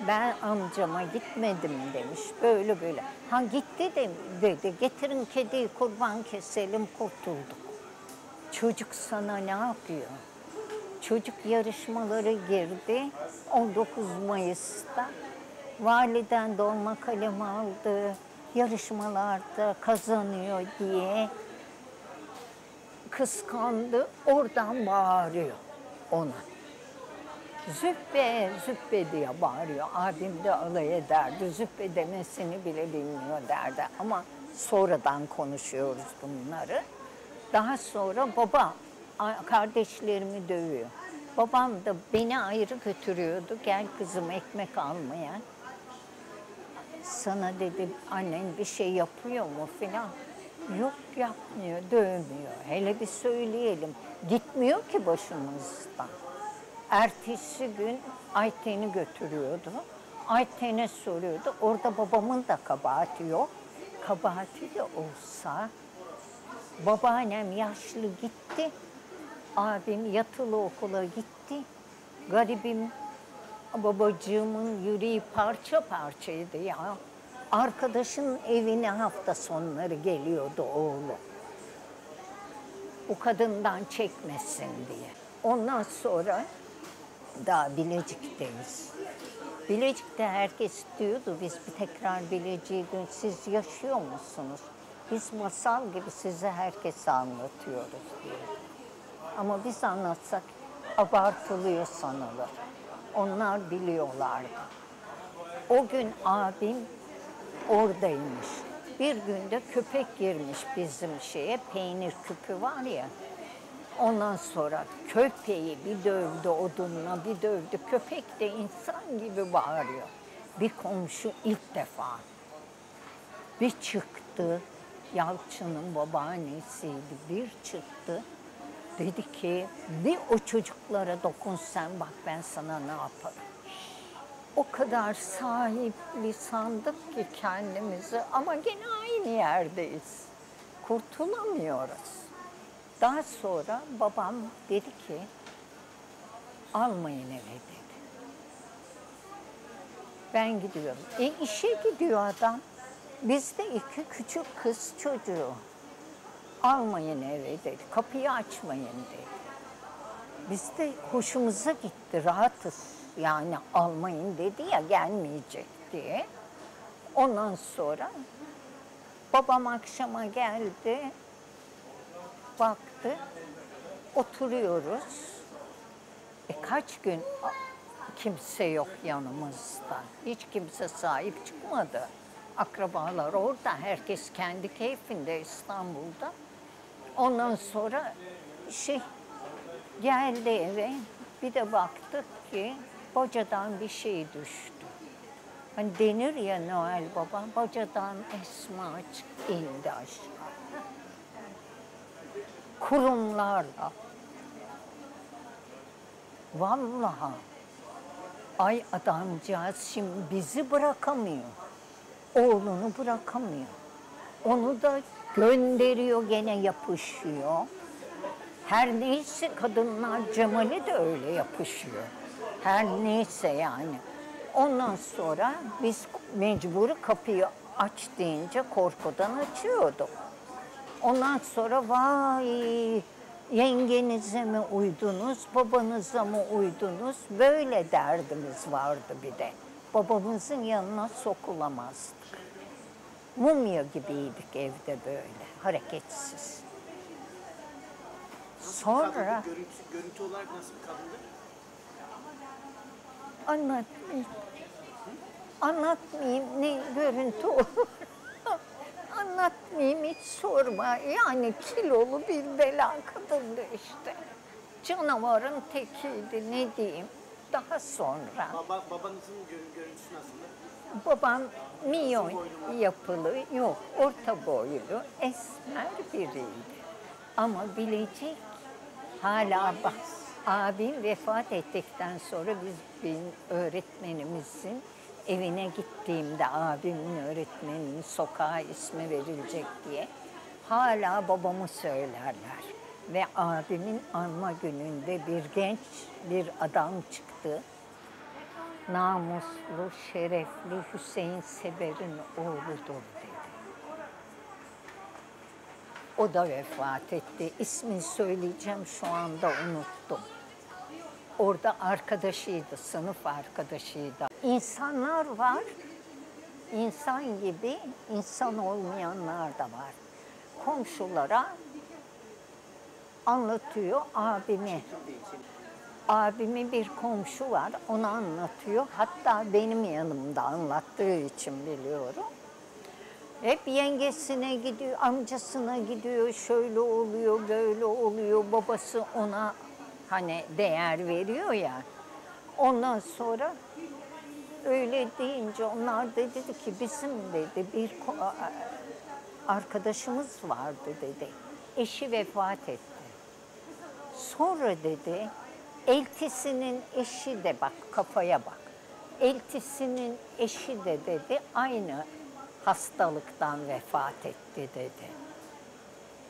Ben amcama gitmedim demiş, böyle böyle. Ha gitti de, dedi, getirin kediyi kurban keselim, kurtulduk. Çocuk sana ne yapıyor? Çocuk yarışmaları girdi 19 Mayıs'ta. Validen dolma kalem aldı, yarışmalarda kazanıyor diye kıskandı, oradan bağırıyor ona. Züppe, züppe diye bağırıyor. Abim de alay ederdi, züppe demesini bile bilmiyor derdi. Ama sonradan konuşuyoruz bunları. Daha sonra baba kardeşlerimi dövüyor. Babam da beni ayrı götürüyordu. Gel kızım ekmek almaya. Sana dedi annen bir şey yapıyor mu filan. Yok yapmıyor, dövmüyor. Hele bir söyleyelim. Gitmiyor ki başımızdan. Ertesi gün Ayten'i götürüyordu. Ayten'e soruyordu. Orada babamın da kabahati yok. Kabahati de olsa babaannem yaşlı gitti. Abim yatılı okula gitti. Garibim babacığımın yüreği parça parçaydı ya. Arkadaşın evine hafta sonları geliyordu oğlu. O kadından çekmesin diye. Ondan sonra daha Bilecik'teyiz. Bilecik'te herkes diyordu, biz bir tekrar Bilecik'e, siz yaşıyor musunuz? Biz masal gibi size herkese anlatıyoruz diye. Ama biz anlatsak abartılıyor sanılır. Onlar biliyorlardı. O gün abim oradaymış. Bir günde köpek girmiş bizim şeye, peynir küpü var ya. Ondan sonra köpeği bir dövdü odunla, bir dövdü. Köpek de insan gibi bağırıyor. Bir komşu ilk defa bir çıktı, Yalçın'ın babaannesiydi, bir çıktı. Dedi ki, bir o çocuklara dokunsan bak ben sana ne yaparım. O kadar sahipli sandık ki kendimizi ama gene aynı yerdeyiz. Kurtulamıyoruz. Daha sonra babam dedi ki, almayın eve dedi. Ben gidiyorum. İşe gidiyor adam. Bizde 2 küçük kız çocuğu. Almayın eve dedi, kapıyı açmayın dedi. Biz de hoşumuza gitti, rahatız. Yani almayın dedi ya, gelmeyecek diye. Ondan sonra babam akşama geldi, baktı, oturuyoruz. Kaç gün kimse yok yanımızda. Hiç kimse sahip çıkmadı. Akrabalar orada, herkes kendi keyfinde İstanbul'da. Ondan sonra geldi eve, bir de baktık ki bacadan bir şey düştü. Hani denir ya Noel Baba, bacadan esma indi aşağı. Kurumlarla. Vallahi. Ay adamcağız şimdi bizi bırakamıyor. Oğlunu bırakamıyor. Onu da gönderiyor, gene yapışıyor. Her neyse kadınlar, Cemal'e de öyle yapışıyor. Her neyse yani. Ondan sonra biz mecbur kapıyı aç deyince korkudan açıyorduk. Ondan sonra vay yengenize mi uydunuz, babanıza mı uydunuz? Böyle derdimiz vardı bir de. Babamızın yanına sokulamazdık. Mumya gibiydik evde böyle, hareketsiz. Sonra Görüntü olarak nasıl bir kadındı? anlatmayayım. Anlatmayayım ne görüntü olur. Anlatmayayım, hiç sorma. Yani kilolu bir bela kadındı işte. Canavarın tekiydi, ne diyeyim. Daha sonra Babanızın görüntüsü nasıldı? babam milyon yapılı, yok orta boylu, esmer biriydi. Ama bilecek, hala bak, abim vefat ettikten sonra benim öğretmenimizin evine gittiğimde, abimin öğretmeninin sokağa ismi verilecek diye hala babamı söylerler. Ve abimin anma gününde bir genç bir adam çıktı. Namuslu, şerefli Hüseyin Seber'in oğludur dedi. O da vefat etti. İsmini söyleyeceğim, şu anda unuttum. Orada arkadaşıydı, sınıf arkadaşıydı. İnsanlar var, insan gibi insan olmayanlar da var. Komşulara anlatıyor abimi. Abimin bir komşu var, onu anlatıyor. Hatta benim yanımda anlattığı için biliyorum. Hep yengesine gidiyor, amcasına gidiyor, şöyle oluyor, böyle oluyor. Babası ona hani değer veriyor ya. Ondan sonra öyle deyince onlar da dedi ki bizim dedi bir arkadaşımız vardı dedi. Eşi vefat etti. Sonra dedi eltisinin eşi de bak kafaya bak. Eltisinin eşi de dedi aynı hastalıktan vefat etti dedi.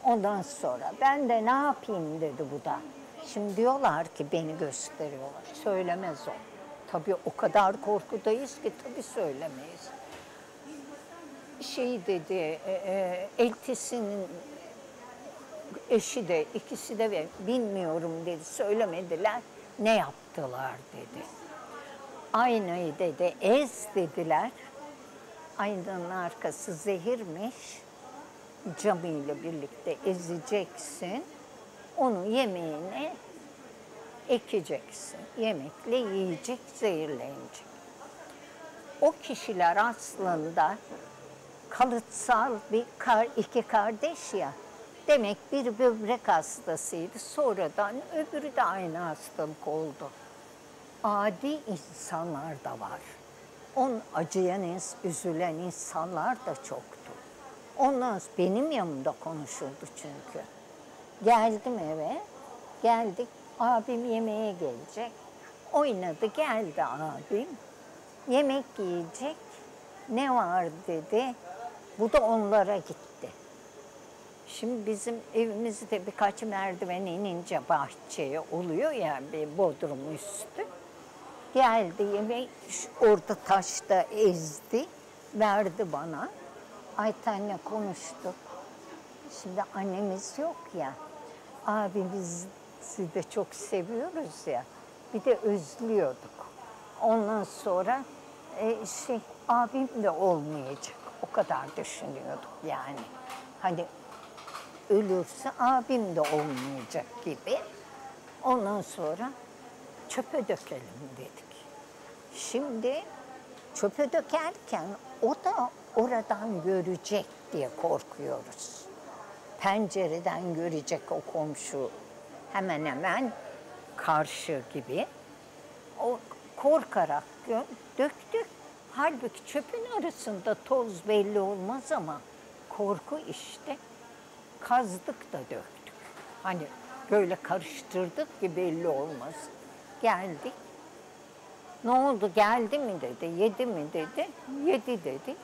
Ondan sonra ben de ne yapayım dedi bu da. Şimdi diyorlar ki beni gösteriyorlar. Söylemez o. Tabii o kadar korkudayız ki tabii söylemeyiz. Dedi, eltisinin eşi de ikisi de bilmiyorum dedi. Söylemediler. Ne yaptılar dedi. Aynayı dedi ez dediler. Aynanın arkası zehirmiş. Camıyla birlikte ezeceksin. Onu yemeğine ekeceksin. Yemekle yiyecek, zehirlenecek. O kişiler aslında kalıtsal iki kardeş ya. Demek bir böbrek hastasıydı. Sonradan öbürü de aynı hastalık oldu. Adi insanlar da var. Acıyan, üzülen insanlar da çoktu. Ondan sonra benim yanımda konuşuldu çünkü. Geldim eve, geldik. Abim yemeğe gelecek. Oynadı, geldi abim. Yemek yiyecek. Ne var dedi. Bu da onlara gitti. Şimdi bizim evimizde birkaç merdiven inince bahçeye oluyor ya bir bodrum üstü. Geldi yemek orada taşta ezdi, verdi bana. Ayten'le konuştuk. Şimdi annemiz yok ya, abimizi de çok seviyoruz ya, bir de özlüyorduk. Ondan sonra abim de olmayacak, o kadar düşünüyorduk yani. Hani ölürse abim de olmayacak gibi. Ondan sonra çöpe dökelim dedik. Şimdi çöpe dökerken o da oradan görecek diye korkuyoruz. Pencereden görecek o komşu, hemen hemen karşı gibi. O korkarak döktük. Halbuki çöpün arasında toz belli olmaz ama korku işte. Kazdık da döktük. Hani böyle karıştırdık ki belli olmaz. Geldik. Ne oldu, geldi mi dedi, yedi mi dedi, yedi dedik.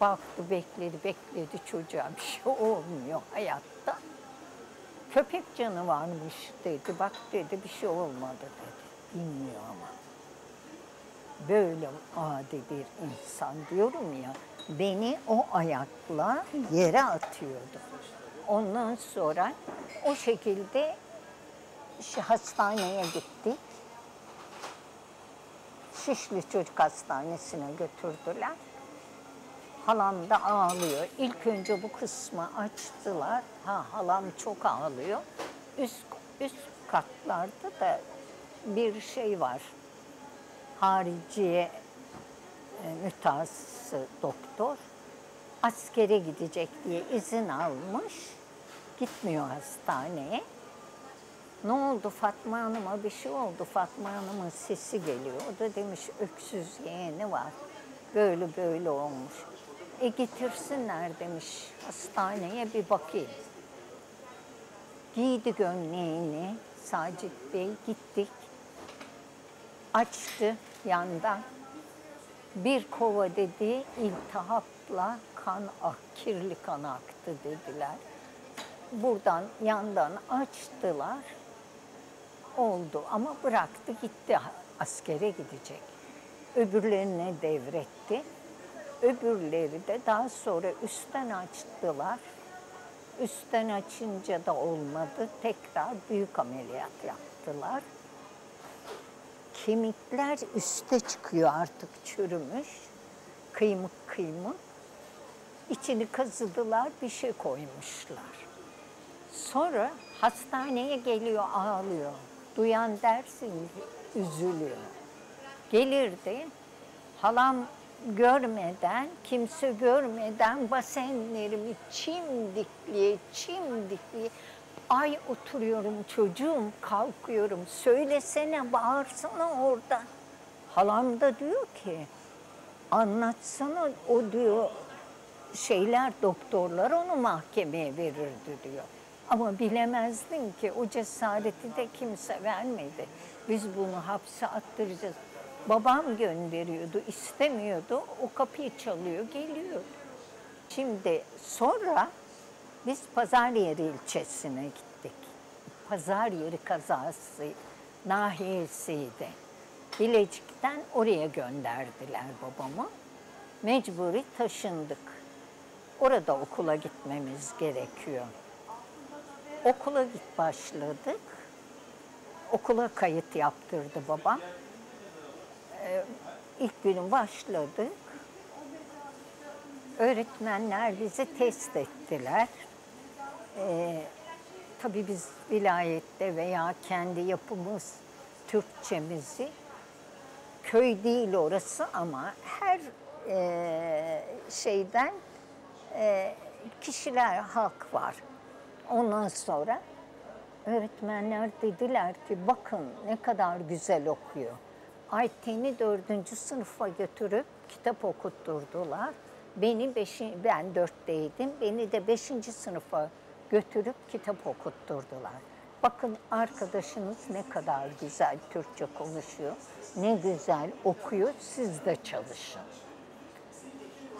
Baktı, bekledi çocuğa, bir şey olmuyor hayatta. Köpek canı varmış dedi, bak dedi, bir şey olmadı dedi. Bilmiyor ama. Böyle adi bir insan diyorum ya, beni o ayakla yere atıyordu. Ondan sonra o şekilde hastaneye gittik. Şişli Çocuk Hastanesi'ne götürdüler. Halam da ağlıyor. İlk önce bu kısmı açtılar. Halam çok ağlıyor. Üst katlarda da bir şey var. Hariciye mütehassısı doktor. Askere gidecek diye izin almış. Gitmiyor hastaneye. Ne oldu Fatma Hanım'a, bir şey oldu. Fatma Hanım'ın sesi geliyor. O da demiş öksüz yeğeni var. Böyle olmuş. Getirsinler demiş hastaneye, bir bakayım. Giydi gömleğini Sacit Bey, gittik. Açtı yandan. Bir kova dedi iltihapla kirli kan aktı dediler. Buradan yandan açtılar. Oldu ama bıraktı gitti, askere gidecek. Öbürlerine devretti. Öbürleri de daha sonra üstten açtılar. Üstten açınca da olmadı. Tekrar büyük ameliyat yaptılar. Kemikler üste çıkıyor artık, çürümüş. Kıymık. İçini kazıdılar, bir şey koymuşlar. Sonra hastaneye geliyor, ağlıyor. Duyan dersin üzülüyor. Gelirdi, halam görmeden, kimse görmeden basenlerimi çimdikliye, ay oturuyorum çocuğum, kalkıyorum, söylesene, bağırsana orada. Halam da diyor ki, anlatsana, o diyor, doktorlar onu mahkemeye verirdi diyor. Ama bilemezdin ki o cesareti de kimse vermedi. Biz bunu hapse attıracağız. Babam gönderiyordu, istemiyordu. O kapıyı çalıyor, geliyor. Şimdi sonra biz Pazarıyeri ilçesine gittik. Pazarıyeri kazası nahiyesiydi. Bilecik'ten oraya gönderdiler babamı. Mecburi taşındık. Orada okula gitmemiz gerekiyor. Okula başladık. Okula kayıt yaptırdı babam. İlk günü başladık. Öğretmenler bizi test ettiler. Tabii biz vilayette veya kendi yapımız Türkçemizi, köy değil orası ama her şeyden kişiler, halk var. Ondan sonra öğretmenler dediler ki bakın ne kadar güzel okuyor. Ayten'i 4. sınıfa götürüp kitap okutturdular. Ben 4'teydim. Beni de 5. sınıfa götürüp kitap okutturdular. Bakın arkadaşınız ne kadar güzel Türkçe konuşuyor, ne güzel okuyor, siz de çalışın.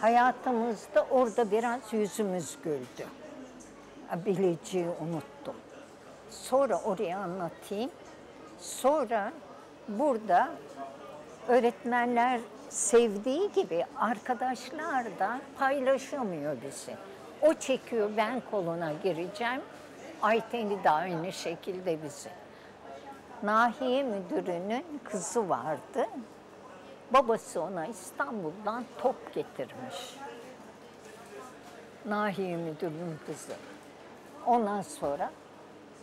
Hayatımızda orada biraz yüzümüz güldü. Bileciği unuttum. Sonra oraya anlatayım. Sonra burada öğretmenler sevdiği gibi arkadaşlar da paylaşamıyor bizi. O çekiyor, ben koluna gireceğim. Ayten'i de aynı şekilde bizi. Nahiye müdürünün kızı vardı. Babası ona İstanbul'dan top getirmiş. Nahiye müdürünün kızı. Ondan sonra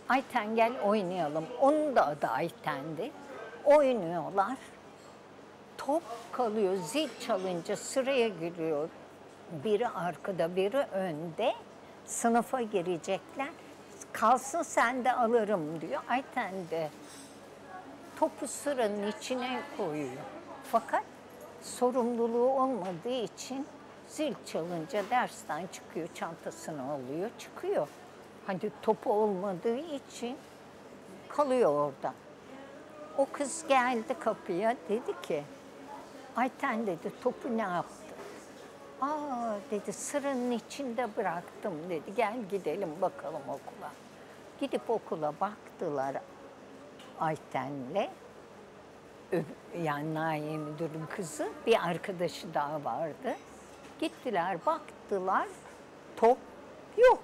Ayten gel oynayalım. Onun da adı Ayten'di. Oynuyorlar. Top kalıyor, zil çalınca sıraya giriyor. Biri arkada, biri önde. Sınıfa girecekler. Kalsın sen de alırım diyor. Ayten de topu sıranın içine koyuyor. Fakat sorumluluğu olmadığı için zil çalınca dersten çıkıyor, çantasını alıyor, çıkıyor. Hani topu olmadığı için kalıyor orada. O kız geldi kapıya, dedi ki, Ayten dedi, topu ne yaptı? Aa dedi, sıranın içinde bıraktım dedi, gel gidelim bakalım okula. Gidip okula baktılar Ayten'le, yani Nahiye müdürün kızı, bir arkadaşı daha vardı. Gittiler, baktılar, top yok.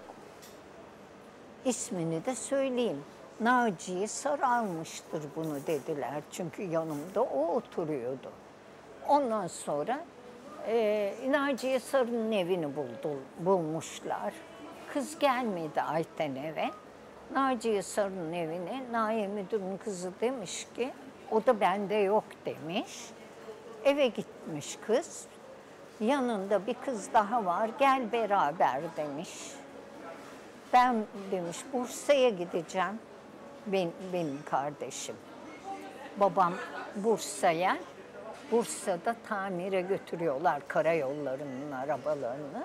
İsmini de söyleyeyim. Naciye Sarı almıştır bunu dediler. Çünkü yanımda o oturuyordu. Ondan sonra Naciye Sarı'nın evini bulmuşlar. Kız gelmedi Ayten eve. Naciye Sarı'nın evine Nahiye müdürün kızı demiş ki, o da bende yok demiş. Eve gitmiş kız. Yanında bir kız daha var, gel beraber demiş. Ben demiş Bursa'ya gideceğim, benim kardeşim. Babam Bursa'da tamire götürüyorlar karayollarının arabalarını.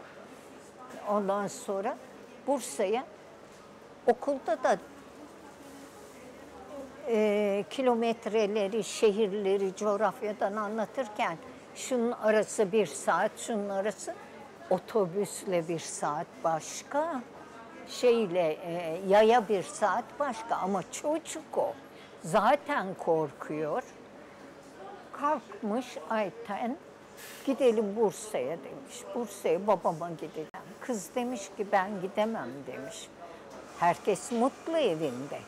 Ondan sonra Bursa'ya, okulda da kilometreleri, şehirleri coğrafyadan anlatırken şunun arası 1 saat, şunun arası otobüsle 1 saat başka, yaya 1 saat başka, ama çocuk o. Zaten korkuyor. Kalkmış Ayten, gidelim Bursa'ya demiş. Bursa'ya babama gideceğim. Kız demiş ki ben gidemem demiş. Herkes mutlu evinde.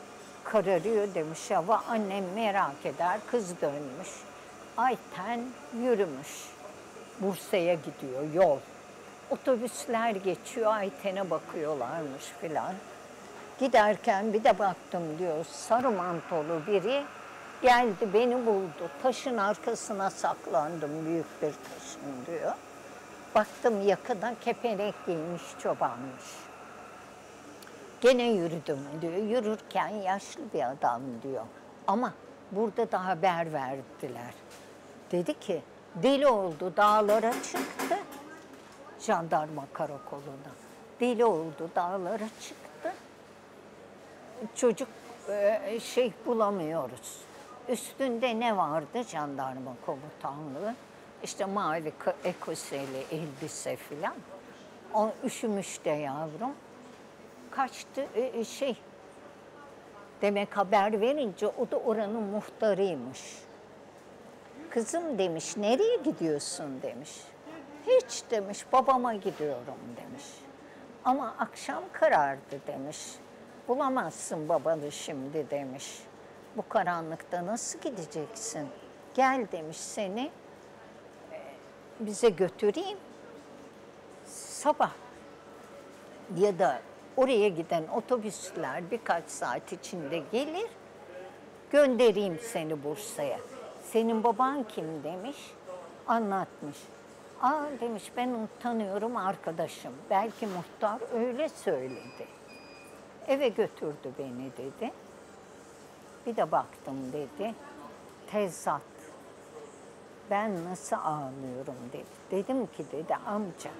Kararıyor demiş hava, annem merak eder, kız dönmüş. Ayten yürümüş. Bursa'ya gidiyor yol. Otobüsler geçiyor, Ayten'e bakıyorlarmış filan. Giderken bir de baktım diyor, sarı mantolu biri geldi beni buldu. Taşın arkasına saklandım, büyük bir taşın diyor. Baktım yakına kepenek giymiş, çobanmış. Gene yürüdüm diyor. Yürürken yaşlı bir adam diyor. Ama burada da haber verdiler. Dedi ki deli oldu, dağlara çıktı. Jandarma karakoluna. Deli oldu, dağlara çıktı. Çocuk bulamıyoruz. Üstünde ne vardı? Jandarma komutanlığı. İşte mavi ekoseli elbise filan. O üşümüş de yavrum. Kaçtı demek haber verince o da oranın muhtarıymış. Kızım demiş, nereye gidiyorsun demiş. Hiç demiş, babama gidiyorum demiş. Ama akşam karardı demiş. Bulamazsın babanı şimdi demiş. Bu karanlıkta nasıl gideceksin? Gel demiş, seni bize götüreyim. Sabah ya da oraya giden otobüsler birkaç saat içinde gelir. Göndereyim seni Bursa'ya. Senin baban kim demiş. Anlatmış. Aa demiş, ben onu tanıyorum, arkadaşım. Belki muhtar öyle söyledi. Eve götürdü beni dedi. Bir de baktım dedi. Tezat. Ben nasıl ağlıyorum dedi. Dedim ki dedi amca,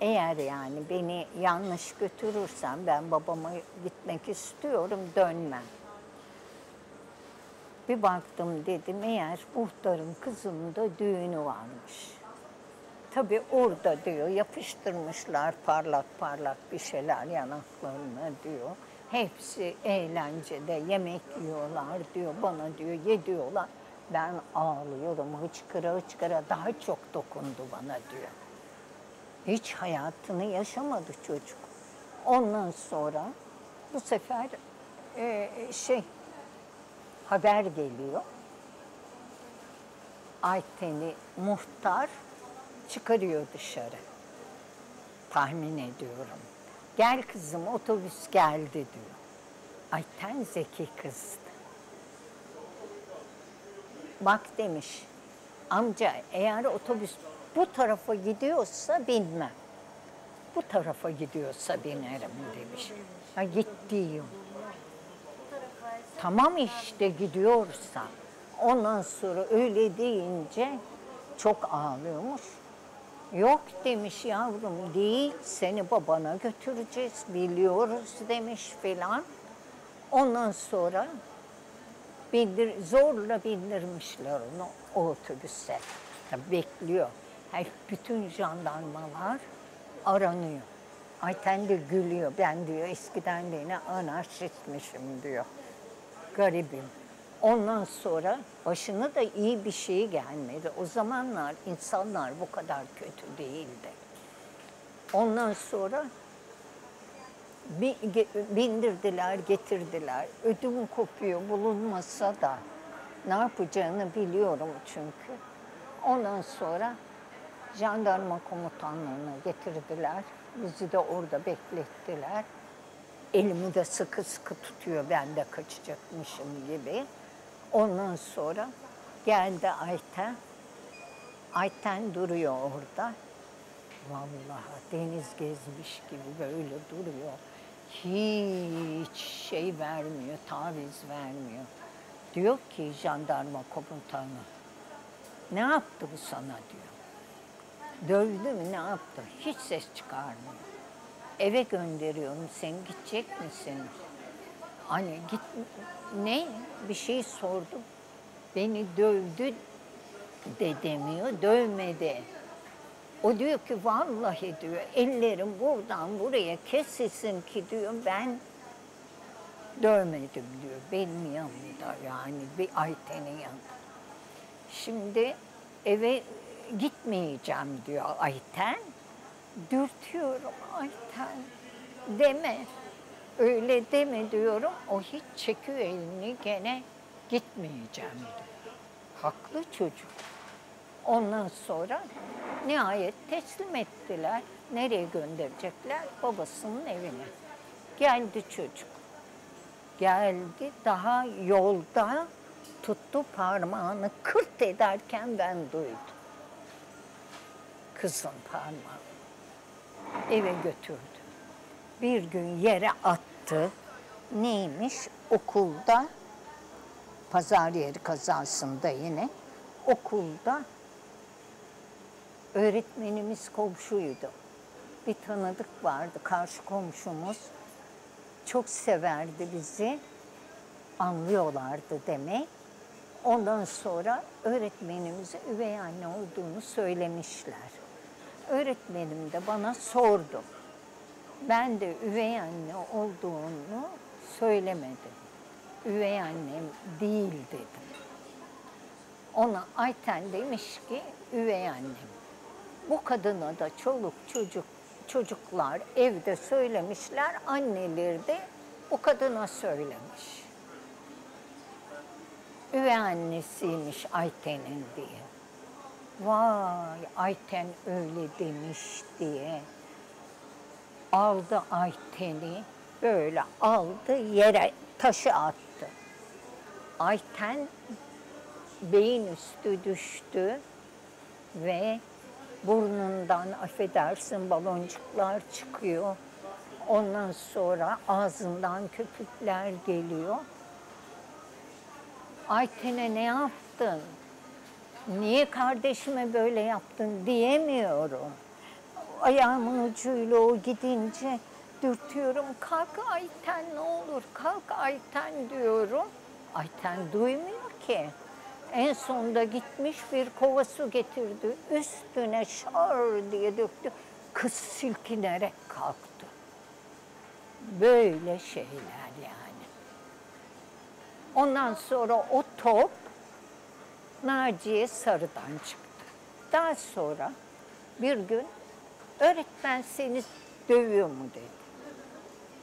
eğer yani beni yanlış götürürsen ben babama gitmek istiyorum, dönmem. Bir baktım dedim, eğer muhtarın kızının da düğünü varmış. Tabii orada diyor yapıştırmışlar parlak parlak bir şeyler yanaklarına diyor. Hepsi eğlencede yemek yiyorlar diyor, bana diyor ye diyorlar. Ben ağlıyorum, hıçkıra hıçkıra, daha çok dokundu bana diyor. Hiç hayatını yaşamadı çocuk. Ondan sonra bu sefer haber geliyor. Ayten'i muhtar çıkarıyor dışarı. Tahmin ediyorum. Gel kızım, otobüs geldi diyor. Ayten zeki kızdı. Bak demiş, amca eğer otobüs bu tarafa gidiyorsa binmem. Bu tarafa gidiyorsa binerim demiş. Ha gittiğim. Tamam işte gidiyorsa. Ondan sonra öyle deyince çok ağlıyormuş. Yok demiş yavrum değil, seni babana götüreceğiz, biliyoruz demiş filan. Ondan sonra zorla bindirmişler onu o otobüse. Tabii bekliyor. Bütün jandarmalar aranıyor. Ayten de gülüyor. Ben diyor eskiden de ne anarşistmişim diyor. Garibim. Ondan sonra başına da iyi bir şey gelmedi. O zamanlar insanlar bu kadar kötü değildi. Ondan sonra bindirdiler, getirdiler. Ödüm kopuyor bulunmasa da ne yapacağını biliyorum çünkü. Ondan sonra jandarma komutanlığına getirdiler. Bizi de orada beklettiler. Elimi de sıkı sıkı tutuyor, ben de kaçacakmışım gibi. Ondan sonra geldi Ayten. Ayten duruyor orada. Vallahi deniz gezmiş gibi böyle duruyor. Hiç şey vermiyor, taviz vermiyor. Diyor ki jandarma komutanı, ne yaptı bu sana diyor. Dövdü mü ne yaptı? Hiç ses çıkarmıyor. Eve gönderiyorum, sen gidecek misin? Hani git, ne? Bir şey sordum. Beni dövdü de demiyor, dövmedi. O diyor ki vallahi diyor, ellerim buradan buraya kesilsin ki diyor, ben dövmedim diyor. Benim yanımda yani bir Ayten'in yanında. Şimdi eve gitmeyeceğim diyor Ayten. Dürtüyorum Ayten, deme. Öyle deme diyorum. O hiç çekiyor elini, gene gitmeyeceğim diyor. Haklı çocuk. Ondan sonra nihayet teslim ettiler. Nereye gönderecekler? Babasının evine. Geldi çocuk. Geldi, daha yolda tuttu parmağını kırt ederken ben duydum. Kızın parmağı. Eve götürdü. Bir gün yere attı. Neymiş? Okulda, pazar yeri kazasında yine, okulda öğretmenimiz komşuydu. Bir tanıdık vardı, karşı komşumuz. Çok severdi bizi. Anlıyorlardı demek. Ondan sonra öğretmenimize üvey anne olduğunu söylemişler. Öğretmenim de bana sordu. Ben de üvey anne olduğunu söylemedim. Üvey annem değil dedim. Ona Ayten demiş ki üvey annem. Bu kadına da çoluk çocuklar evde söylemişler, anneleri de o kadına söylemiş. Üvey annesiymiş Ayten'in diye. Vay Ayten öyle demiş diye. Aldı Ayten'i, böyle aldı yere taşı attı. Ayten beyin üstü düştü ve burnundan affedersin baloncuklar çıkıyor. Ondan sonra ağzından köpükler geliyor. Ayten'e ne yaptın? Niye kardeşime böyle yaptın diyemiyorum. Ayağımın ucuyla o gidince dürtüyorum. Kalk Ayten ne olur, kalk Ayten diyorum. Ayten duymuyor ki. En sonunda gitmiş bir kova su getirdi. Üstüne şar diye döktü. Kız silkinerek kalktı. Böyle şeyler yani. Ondan sonra o top Naciye Sarı'dan çıktı. Daha sonra bir gün öğretmen seni dövüyor mu dedi.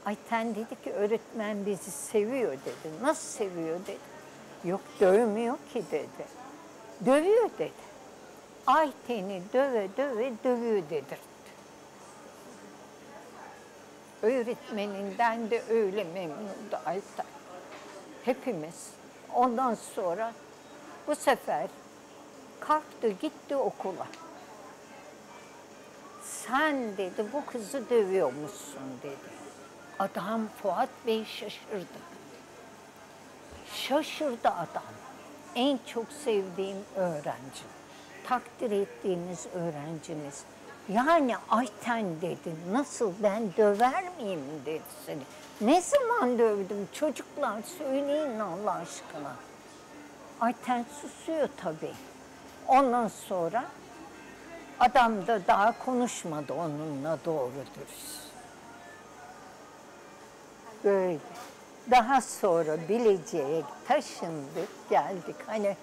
Ayten dedi ki öğretmen bizi seviyor dedi. Nasıl seviyor dedi. Yok dövmüyor ki dedi. Dövüyor dedi. Ayten'i döve döve dövüyor dedi. Öğretmeninden de öyle memnundu Ayten. Hepimiz. Ondan sonra bu sefer kalktı gitti okula. Sen dedi bu kızı dövüyormuşsun dedi. Adam Fuat Bey şaşırdı. Şaşırdı adam. En çok sevdiğim öğrenci. Takdir ettiğimiz öğrencimiz. Yani Ayten dedi, nasıl ben döver miyim dedi seni. Ne zaman dövdüm çocuklar söyleyin Allah aşkına. Ayten susuyor tabii. Ondan sonra adam da daha konuşmadı onunla doğru dürüst. Böyle. Daha sonra Bilecik'e taşındık, geldik. Hani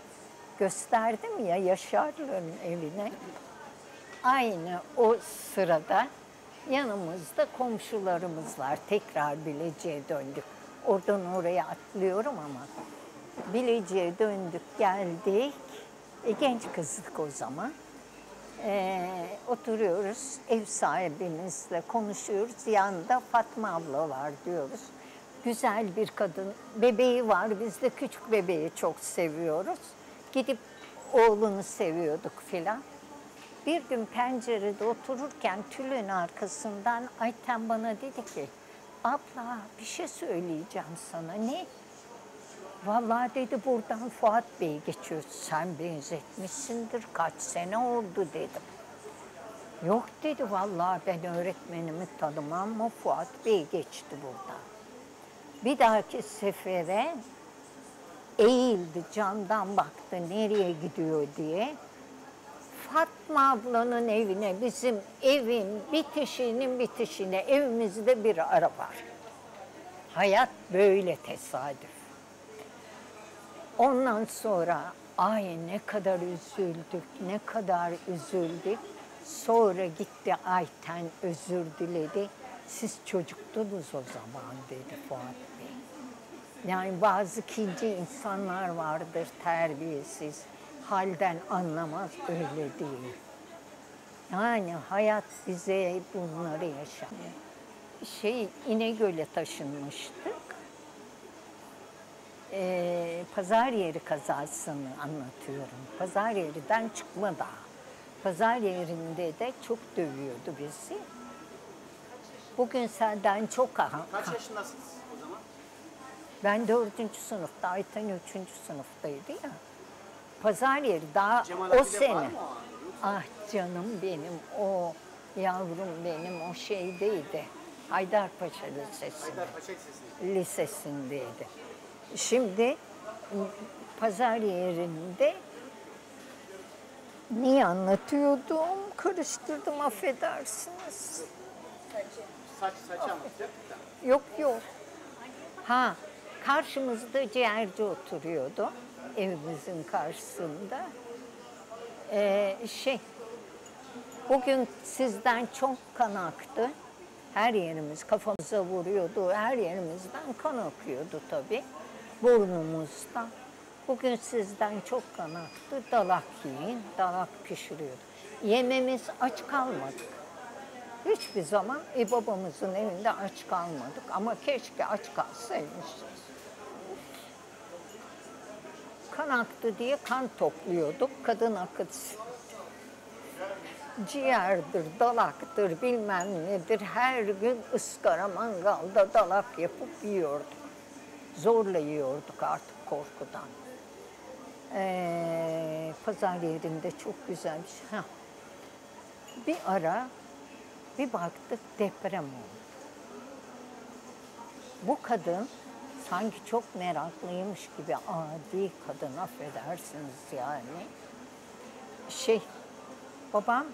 gösterdim ya Yaşar'ların evine. Aynı o sırada yanımızda komşularımız var. Tekrar Bilecik'e döndük. Oradan oraya atlıyorum ama. Bilecik'e döndük, geldik. Genç kızdık o zaman. Oturuyoruz, ev sahibimizle konuşuyoruz. Yanında Fatma abla var diyoruz. Güzel bir kadın, bebeği var. Biz de küçük bebeği çok seviyoruz. Gidip oğlunu seviyorduk filan. Bir gün pencerede otururken tülün arkasından Ayten bana dedi ki, abla bir şey söyleyeceğim sana. Ne? Vallahi dedi buradan Fuat Bey geçiyor. Sen benzetmişsindir kaç sene oldu dedim. Yok dedi vallahi ben öğretmenimi tanımam ama Fuat Bey geçti buradan. Bir dahaki sefere eğildi camdan baktı nereye gidiyor diye. Fatma ablanın evine bizim evin bitişine evimizde bir ara var. Hayat böyle tesadüf. Ondan sonra ay ne kadar üzüldük, ne kadar üzüldük. Sonra gitti Ayten özür diledi. Siz çocuktunuz o zaman dedi Fuat Bey. Yani bazı kinci insanlar vardır terbiyesiz. Halden anlamaz öyle değil. Yani hayat bize bunları yaşamıyor. İnegöl'e taşınmıştık. Pazar yeri kazasını anlatıyorum. Pazar yerinden çıkma daha. Pazar yerinde de çok dövüyordu bizi. Bugün senden çok Kaç yaşındasınız o zaman? Ben 4. sınıfta, Ayten 3. sınıftaydı ya. Pazar yeri daha Cemal o Atilla sene. var mı o an? Ah canım benim, o yavrum benim o şeydeydi. Haydarpaşa Lisesi'nde. Haydarpaşa Lisesi'nde. Lisesindeydi. Şimdi pazar yerinde niye anlatıyordum? Karıştırdım affedersiniz. Saç anlatacaktık da. Yok. Ha, karşımızda ciğerci oturuyordu. Evimizin karşısında. Bugün sizden çok kan aktı. Her yerimiz kafamıza vuruyordu. Her yerimizden kan akıyordu tabii. Burnumuzdan. Bugün sizden çok kan aktı. Dalak yiyin, dalak pişiriyordu. Yememiz aç kalmadık. Hiçbir zaman babamızın evinde aç kalmadık. Ama keşke aç kalsaymışız. Kan aktı diye kan topluyorduk. Kadın akıtsın. Ciğerdir, dalaktır, bilmem nedir. Her gün ıskara mangalda dalak yapıp yiyorduk. Zorla yiyorduk artık korkudan. Pazar yerinde çok güzel bir şey. Bir ara bir baktık deprem oldu. Bu kadın sanki çok meraklıymış gibi adi kadın affedersiniz yani. Babam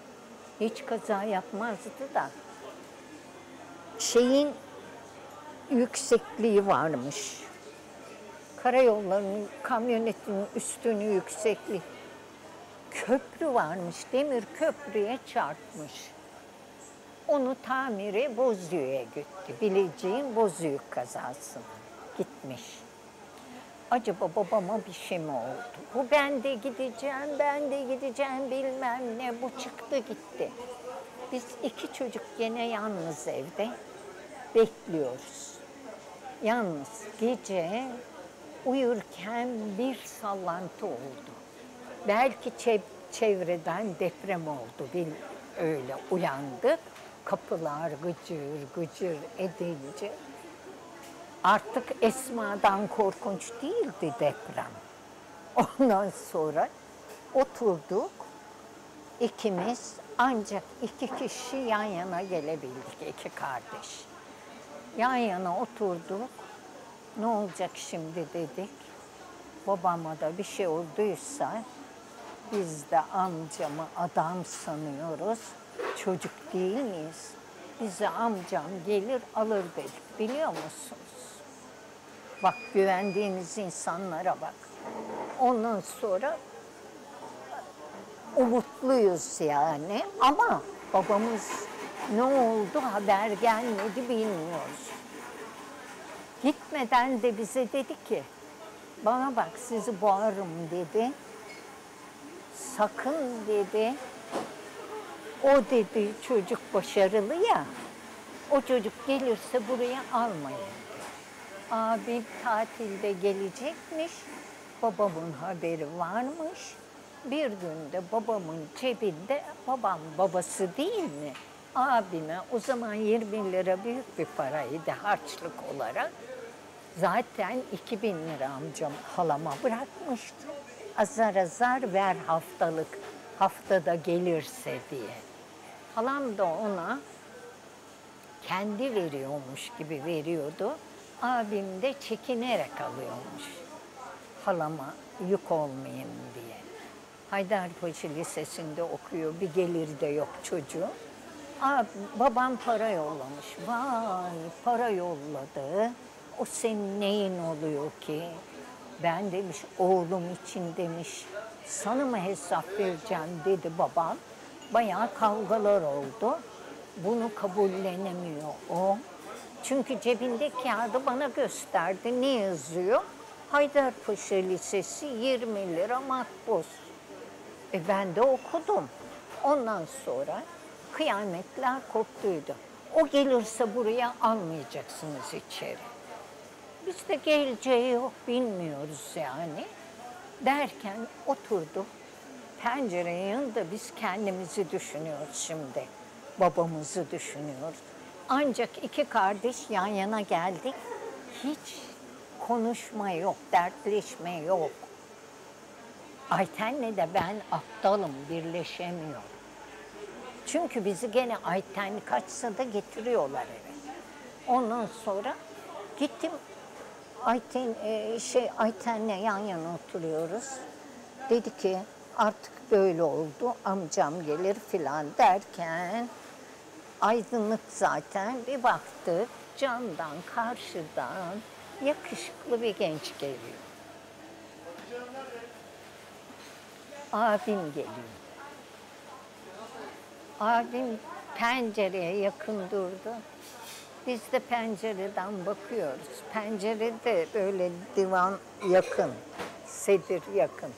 hiç kaza yapmazdı da yüksekliği varmış. Karayollarının kamyonetinin üstünü yüksekliği. Köprü varmış, demir köprüye çarpmış. Onu tamire Bozüyük'e gitti. Bilecik'in Bozüyük kazasına gitmiş. Acaba babama bir şey mi oldu? Bu ben de gideceğim bilmem ne. Bu çıktı gitti. Biz 2 çocuk gene yalnız evde bekliyoruz. Yalnız gece uyurken bir sallantı oldu. Belki çevreden deprem oldu. Öyle uyandık. Kapılar gıcır gıcır edince. Artık Esma'dan korkunç değildi deprem. Ondan sonra oturduk. İkimiz ancak 2 kişi yan yana gelebildik, 2 kardeş. Yan yana oturduk. Ne olacak şimdi dedik. Babama da bir şey olduysa biz de amcamı adam sanıyoruz. Çocuk değil miyiz? Bize amcam gelir alır dedik. Biliyor musunuz? Bak güvendiğimiz insanlara bak. Ondan sonra umutluyuz yani. Ama babamız ne oldu haber gelmedi bilmiyoruz. Gitmeden de bize dedi ki, bana bak sizi boğarım dedi. Sakın dedi, o dedi çocuk başarılı ya, o çocuk gelirse buraya almayın. Abim tatilde gelecekmiş, babamın haberi varmış. Bir günde babamın cebinde, babam babası değil mi? Abime o zaman 20 lira büyük bir paraydı harçlık olarak. Zaten 2000 lira amcam halama bırakmıştı. Azar azar ver haftada gelirse diye. Halam da ona kendi veriyormuş gibi veriyordu. Abim de çekinerek alıyormuş. Halama yük olmayayım diye. Haydarpaşa Lisesi'nde okuyor, bir geliri de yok çocuğu. Babam para yollamış. Vay para yolladı. O senin neyin oluyor ki? Ben demiş oğlum için demiş. Sana mı hesap vereceğim dedi babam. Bayağı kavgalar oldu. Bunu kabullenemiyor o. Çünkü cebinde kağıdı bana gösterdi. Ne yazıyor? Haydarpaşa Lisesi 20 lira makbuz. Ben de okudum. Ondan sonra kıyametler koptuydu. O gelirse buraya almayacaksınız içeri. Biz de geleceği yok bilmiyoruz yani. Derken oturduk. Pencerenin yanında biz kendimizi düşünüyoruz şimdi. Babamızı düşünüyoruz. Ancak 2 kardeş yan yana geldik. Hiç konuşma yok, dertleşme yok. Ayten'le de ben aptalım, birleşemiyorum. Çünkü bizi gene Ayten kaçsa da getiriyorlar eve. Ondan sonra gittim Ayten'le yan yana oturuyoruz. Dedi ki artık böyle oldu, amcam gelir filan derken aydınlık zaten bir baktık camdan karşıdan yakışıklı bir genç geliyor. Abim geliyor. Abim pencereye yakın durdu. Biz de pencereden bakıyoruz. Pencerede böyle divan yakın, sedir yakın.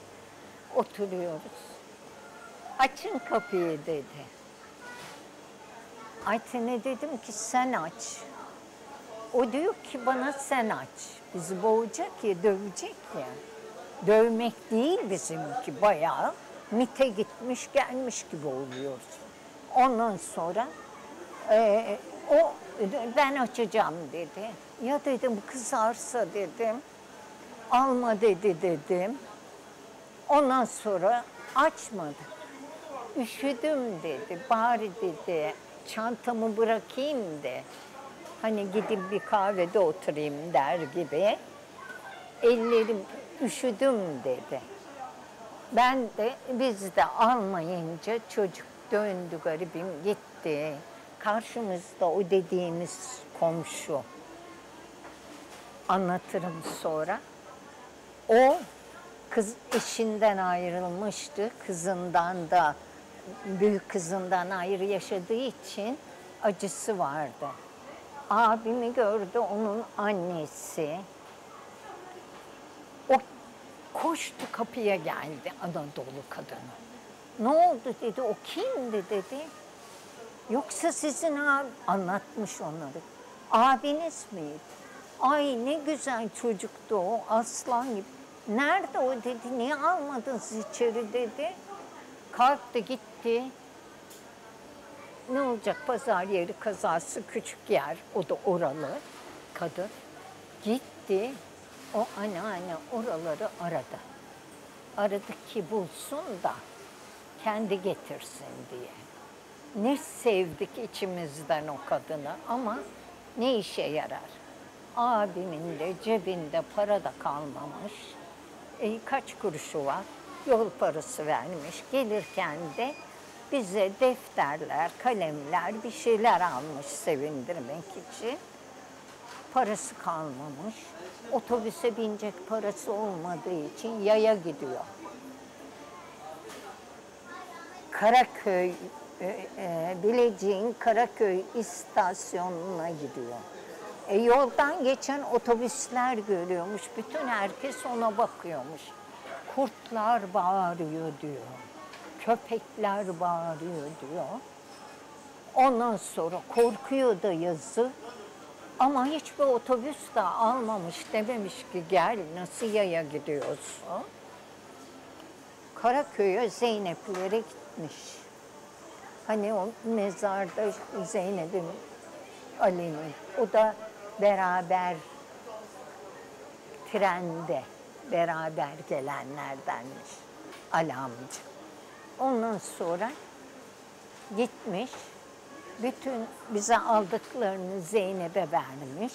Oturuyoruz. Açın kapıyı dedi. Ayten'e dedim ki sen aç. O diyor ki bana sen aç. Bizi boğacak ya, dövecek ya. Dövmek değil bizimki bayağı. MİT'e gitmiş gelmiş gibi oluyoruz. Ondan sonra o ben açacağım dedi. Ya dedim kızarsa dedim. Alma dedi dedim. Ondan sonra açmadı. Üşüdüm dedi. Bari dedi çantamı bırakayım de. Hani gidip bir kahvede oturayım der gibi. Ellerim üşüdüm dedi. Biz de almayınca çocuk döndü garibim gitti. Karşımızda o dediğimiz komşu. Anlatırım sonra. O kız eşinden ayrılmıştı. Kızından da büyük kızından ayrı yaşadığı için acısı vardı. Abimi gördü, onun annesi. O koştu, kapıya geldi, Anadolu kadını. Ne oldu dedi, o kimdi dedi. Yoksa sizin anlatmış onları. Abiniz miydi? Ay ne güzel çocuktu o, aslan gibi. Nerede o dedi, niye almadınız içeri dedi. Kalktı gitti. Ne olacak, pazar yeri kazası, küçük yer, o da oralı kadın. Gitti, o anneanne oraları aradı. Aradı ki bulsun da kendi getirsin diye. Ne sevdik içimizden o kadını ama ne işe yarar? Abimin de cebinde para da kalmamış. Kaç kuruşu var? Yol parası vermiş. Gelirken de bize defterler, kalemler, bir şeyler almış sevindirmek için. Parası kalmamış. Otobüse binecek parası olmadığı için yaya gidiyor. Karaköy, Bilecik'in Karaköy istasyonuna gidiyor. Yoldan geçen otobüsler görüyormuş. Bütün herkes ona bakıyormuş. Kurtlar bağırıyor diyor. Köpekler bağırıyor diyor. Ondan sonra korkuyor da yazı. Ama hiçbir otobüs de almamış, dememiş ki gel nasıl yaya gidiyorsun. Karaköy'e Zeynep'lere gitmiş. Hani o mezarda Zeynep'in, Ali'nin, o da beraber trende beraber gelenlerdenmiş Ali amca. Ondan sonra gitmiş, bütün bize aldıklarını Zeynep'e vermiş.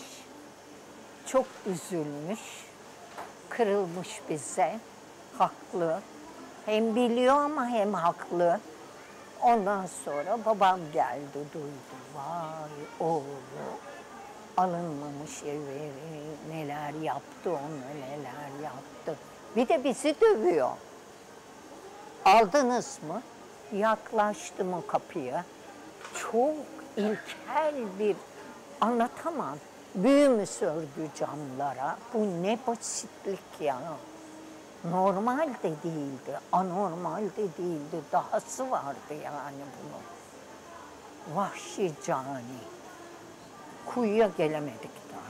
Çok üzülmüş, kırılmış bize, haklı. Hem biliyor ama hem haklı. Ondan sonra babam geldi, duydu. Vay oğlu, alınmamış evi, neler yaptı onu, neler yaptı. Bir de bizi dövüyor. Aldınız mı? Yaklaştım o kapıya. Çok ilkel bir, anlatamam. Büyü mü sördü camlara? Bu ne basitlik ya. Normal de değildi, anormal de değildi. Dahası vardı yani bunun. Vahşi cani. Kuyuya gelemedik daha.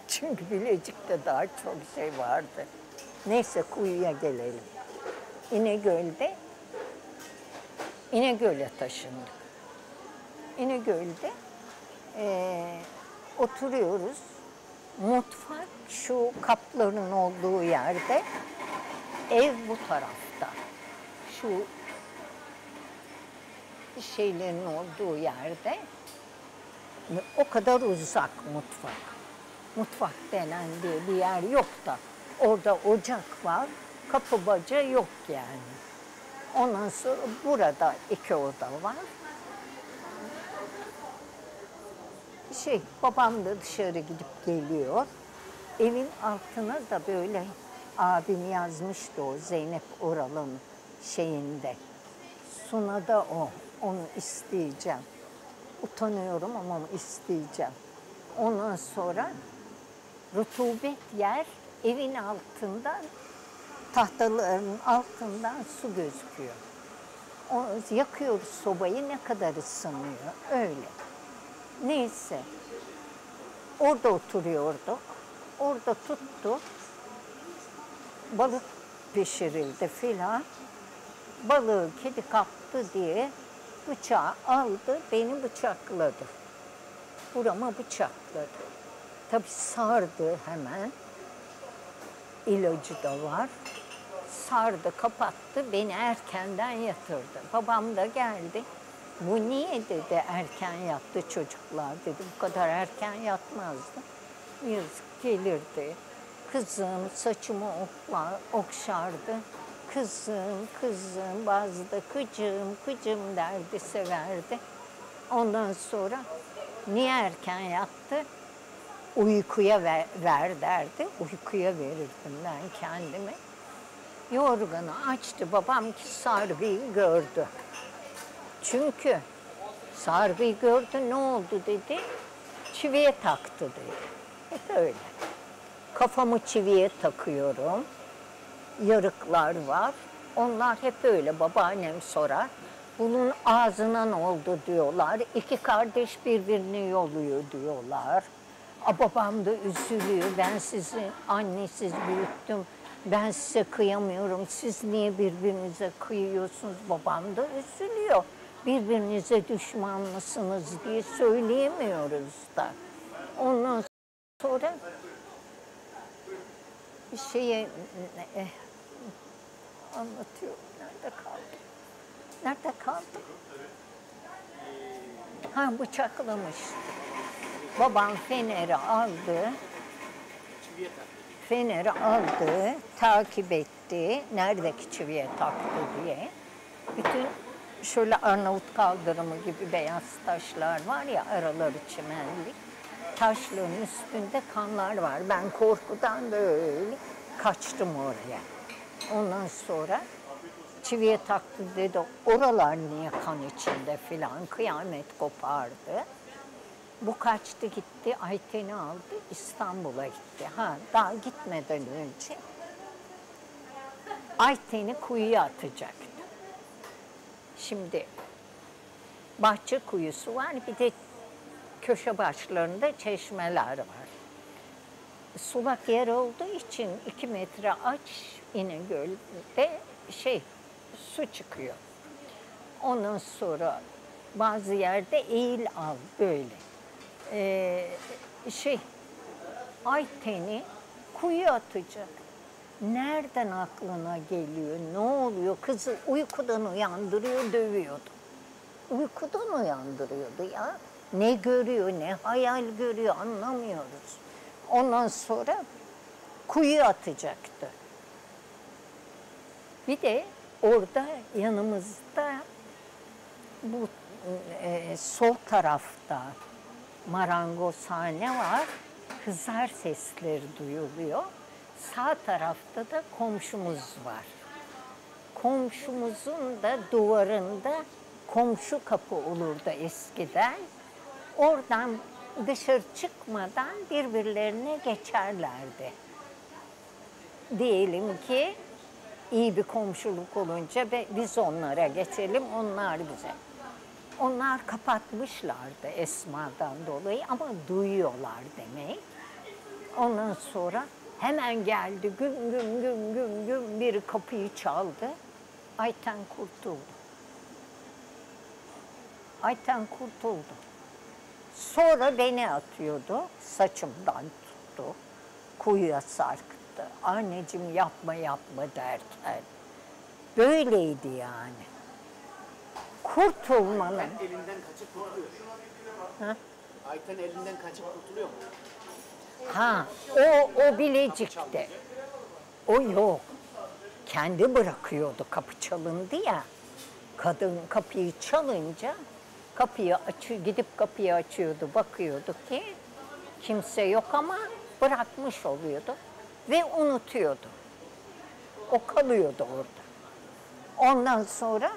Çünkü Bilecik'te daha çok şey vardı. Neyse kuyuya gelelim. İnegöl'e taşındık. İnegöl'de oturuyoruz. Mutfak şu kapların olduğu yerde, ev bu tarafta. Şu şeylerin olduğu yerde, o kadar uzak mutfak. Mutfak denen diye bir yer yok da, orada ocak var, kapı baca yok yani. Ondan sonra burada 2 oda var. Babam da dışarı gidip geliyor. Evin altına da böyle abim yazmıştı o Zeynep Oral'ın şeyinde. Suna'da o. Onu isteyeceğim. Utanıyorum ama isteyeceğim. Ondan sonra rutubet yer, evin altından, tahtaların altından su gözüküyor. Yakıyoruz sobayı, ne kadar ısınıyor öyle. Neyse, orada oturuyorduk, orada tuttu, balık pişirildi filan. Balığı kedi kaptı diye bıçağı aldı, beni bıçakladı. Burama bıçakladı. Tabii sardı hemen, ilacı da var. Sardı, kapattı, beni erkenden yatırdı. Babam da geldi. Bu niye dedi erken yattı çocuklar dedi. Bu kadar erken yatmazdı. Yazık gelirdi. Kızım saçımı okşardı. Kızım, kızım, bazı da kıcım, kıcım derdi, severdi. Ondan sonra niye erken yattı? Uykuya ver derdi. Uykuya verirdim ben kendimi. Yorganı açtı, babam ki Sarbi'yi gördü. Çünkü Sargıyı gördü, ne oldu dedi. Çiviye taktı dedi. Hep öyle. Kafamı çiviye takıyorum. Yarıklar var. Onlar hep öyle, babaannem sorar. Bunun ağzına ne oldu diyorlar. İki kardeş birbirini yoluyor diyorlar. Babam da üzülüyor. Ben sizi annesiz büyüttüm. Ben size kıyamıyorum. Siz niye birbirinize kıyıyorsunuz? Babam da üzülüyor. Birbirinize düşman mısınız diye söyleyemiyoruz da. Ondan sonra bir şeye anlatıyor. Nerede kaldı? Nerede kaldı? Ha, bıçaklamış. Babam feneri aldı. Feneri aldı, takip etti. Neredeki çiviye taktı diye. Bütün şöyle Arnavut kaldırımı gibi beyaz taşlar var ya, araları çimenlik. Taşların üstünde kanlar var. Ben korkudan böyle kaçtım oraya. Ondan sonra çiviye taktı dedi. Oralar niye kan içinde filan, kıyamet kopardı. Bu kaçtı gitti, Ayten'i aldı, İstanbul'a gitti. Ha, daha gitmeden önce Ayten'i kuyuya atacaktı. Şimdi bahçe kuyusu var, bir de köşe başlarında çeşmeler var. Sulak yer olduğu için 2 metre aç İnegöl'de su çıkıyor. Ondan sonra bazı yerde eğil al böyle. Ayten'i kuyuya atacak. Nereden aklına geliyor? Ne oluyor? Kızı uykudan uyandırıyor, dövüyordu. Uykudan uyandırıyordu ya. Ne görüyor, ne hayal görüyor anlamıyoruz. Ondan sonra kuyuya atacaktı. Bir de orada yanımızda bu sol tarafta marangozhane var. Hızar sesleri duyuluyor. Sağ tarafta da komşumuz var. Komşumuzun da duvarında komşu kapı olurdu eskiden. Oradan dışarı çıkmadan birbirlerine geçerlerdi. Diyelim ki iyi bir komşuluk olunca biz onlara geçelim, onlar bize. Onlar kapatmışlardı Esma'dan dolayı ama duyuyorlar demek. Ondan sonra hemen geldi güm güm güm güm güm biri kapıyı çaldı. Ayten kurtuldu. Ayten kurtuldu. Sonra beni atıyordu, saçımdan tuttu, kuyuya sarktı. Anneciğim yapma yapma derken. Böyleydi yani. Kurtulmanın. Ayten elinden kaçıp kurtuluyor. Ha? Ayten elinden kaçıp kurtuluyor mu? Ha, o Bilecik'te. O yok. Kendi bırakıyordu, kapı çalındı ya. Kadın kapıyı çalınca gidip kapıyı açıyordu, bakıyordu ki kimse yok ama bırakmış oluyordu ve unutuyordu. O kalıyordu orada. Ondan sonra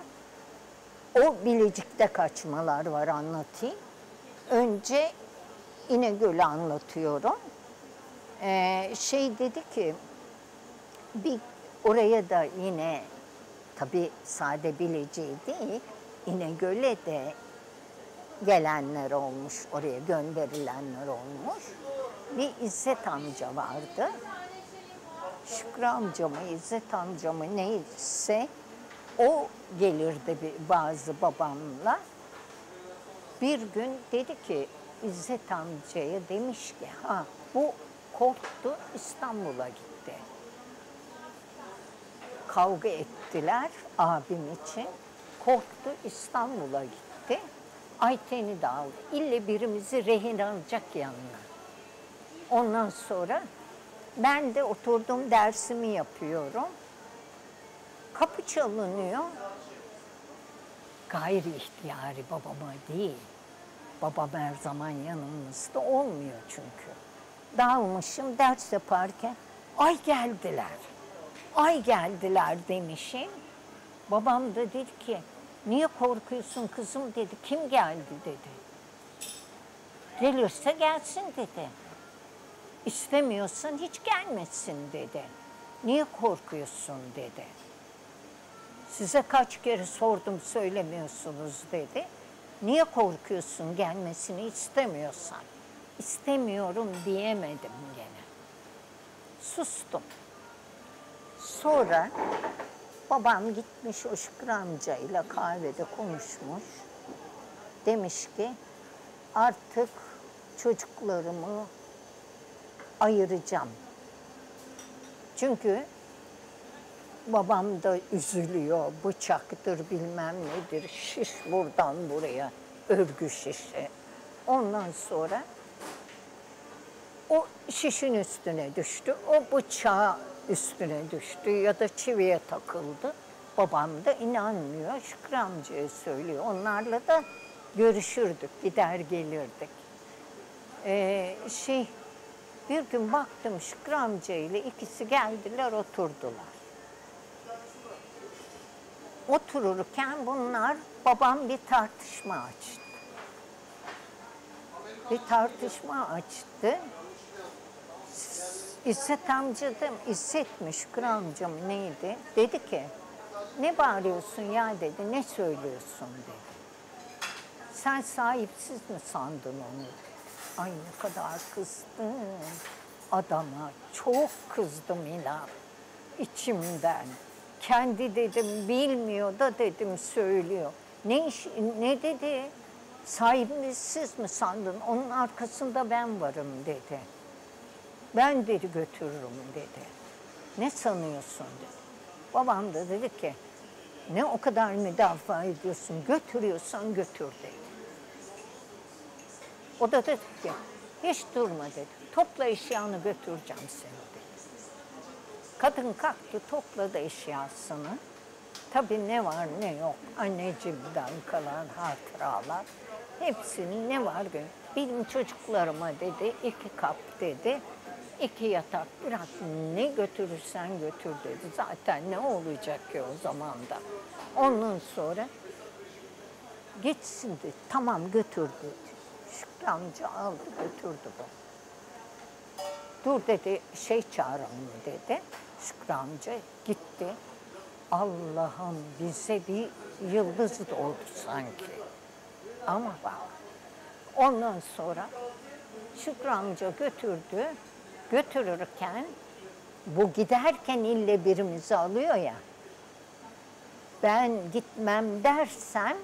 o Bilecik'te kaçmalar var, anlatayım. Önce İnegöl'ü anlatıyorum. Dedi ki bir oraya da yine tabii sade Bilecik'e değil, İnegöl'e de gelenler olmuş, oraya gönderilenler olmuş. Bir İzzet amca vardı. Şükrü amca mı, İzzet amca mı neyse o gelirdi bazı babamla. Bir gün dedi ki İzzet amcaya demiş ki bu korktu İstanbul'a gitti. Kavga ettiler abim için. Korktu İstanbul'a gitti. Ayten'i de aldı. İlle birimizi rehin alacak yanına. Ondan sonra ben de oturdum dersimi yapıyorum. Kapı çalınıyor. Gayri ihtiyari babama değil. Babam her zaman yanımızda olmuyor çünkü. Dalmışım ders yaparken ay geldiler. Ay geldiler demişim. Babam da dedi ki Niye korkuyorsun kızım dedi. Kim geldi dedi. Gelirse gelsin dedi. İstemiyorsan hiç gelmesin dedi. Niye korkuyorsun dedi. Size kaç kere sordum söylemiyorsunuz dedi. Niye korkuyorsun gelmesini istemiyorsan? İstemiyorum diyemedim gene. Sustum. Sonra babam gitmiş o Şükrü amcayla kahvede konuşmuş. Demiş ki artık çocuklarımı ayıracağım. Çünkü babam da üzülüyor. Bıçaktır bilmem nedir. Şiş buradan buraya. Örgü şişi. Ondan sonra o şişin üstüne düştü. O bıçağı üstüne düştü ya da çiviye takıldı. Babam da inanmıyor. Şükrü amcaya söylüyor. Onlarla da görüşürdük. Gider gelirdik. Bir gün baktım Şükrü amca ile ikisi geldiler oturdular. Otururken babam bir tartışma açtı. Bir tartışma açtı. İzzet amca da, İzzet'miş Şükrü amcam neydi? Dedi ki, ne bağırıyorsun ya dedi, ne söylüyorsun dedi. Sen sahipsiz mi sandın onu? Ay ne kadar kızdım adama, çok kızdım inan içimden. Kendi dedim bilmiyor da dedim söylüyor. Ne dedi? Sahipsiz mi sandın? Onun arkasında ben varım dedi. Ben dedi götürürüm dedi. Ne sanıyorsun dedi. Babam da dedi ki ne o kadar müdafaa ediyorsun, götürüyorsan götür dedi. O da dedi ki hiç durma dedi. Topla eşyanı götüreceğim seni dedi. Kadın kalktı topladı eşyasını. Tabii ne var ne yok anneciğimden kalan hatıralar. Hepsinin ne var benim çocuklarıma dedi 2 kap dedi. 2 yatak bırak ne götürürsen götür dedi. Zaten ne olacak ki o zaman da. Ondan sonra gitsin dedi. Tamam götür dedi. Şükrü amca aldı götürdü bu. Dur dedi çağıralım dedi. Şükrü amca gitti. Allah'ım bize bir yıldız doğdu sanki. Ama bak ondan sonra Şükrü amca götürdü. Götürürken bu giderken ille birimizi alıyor ya. Ben gitmem dersem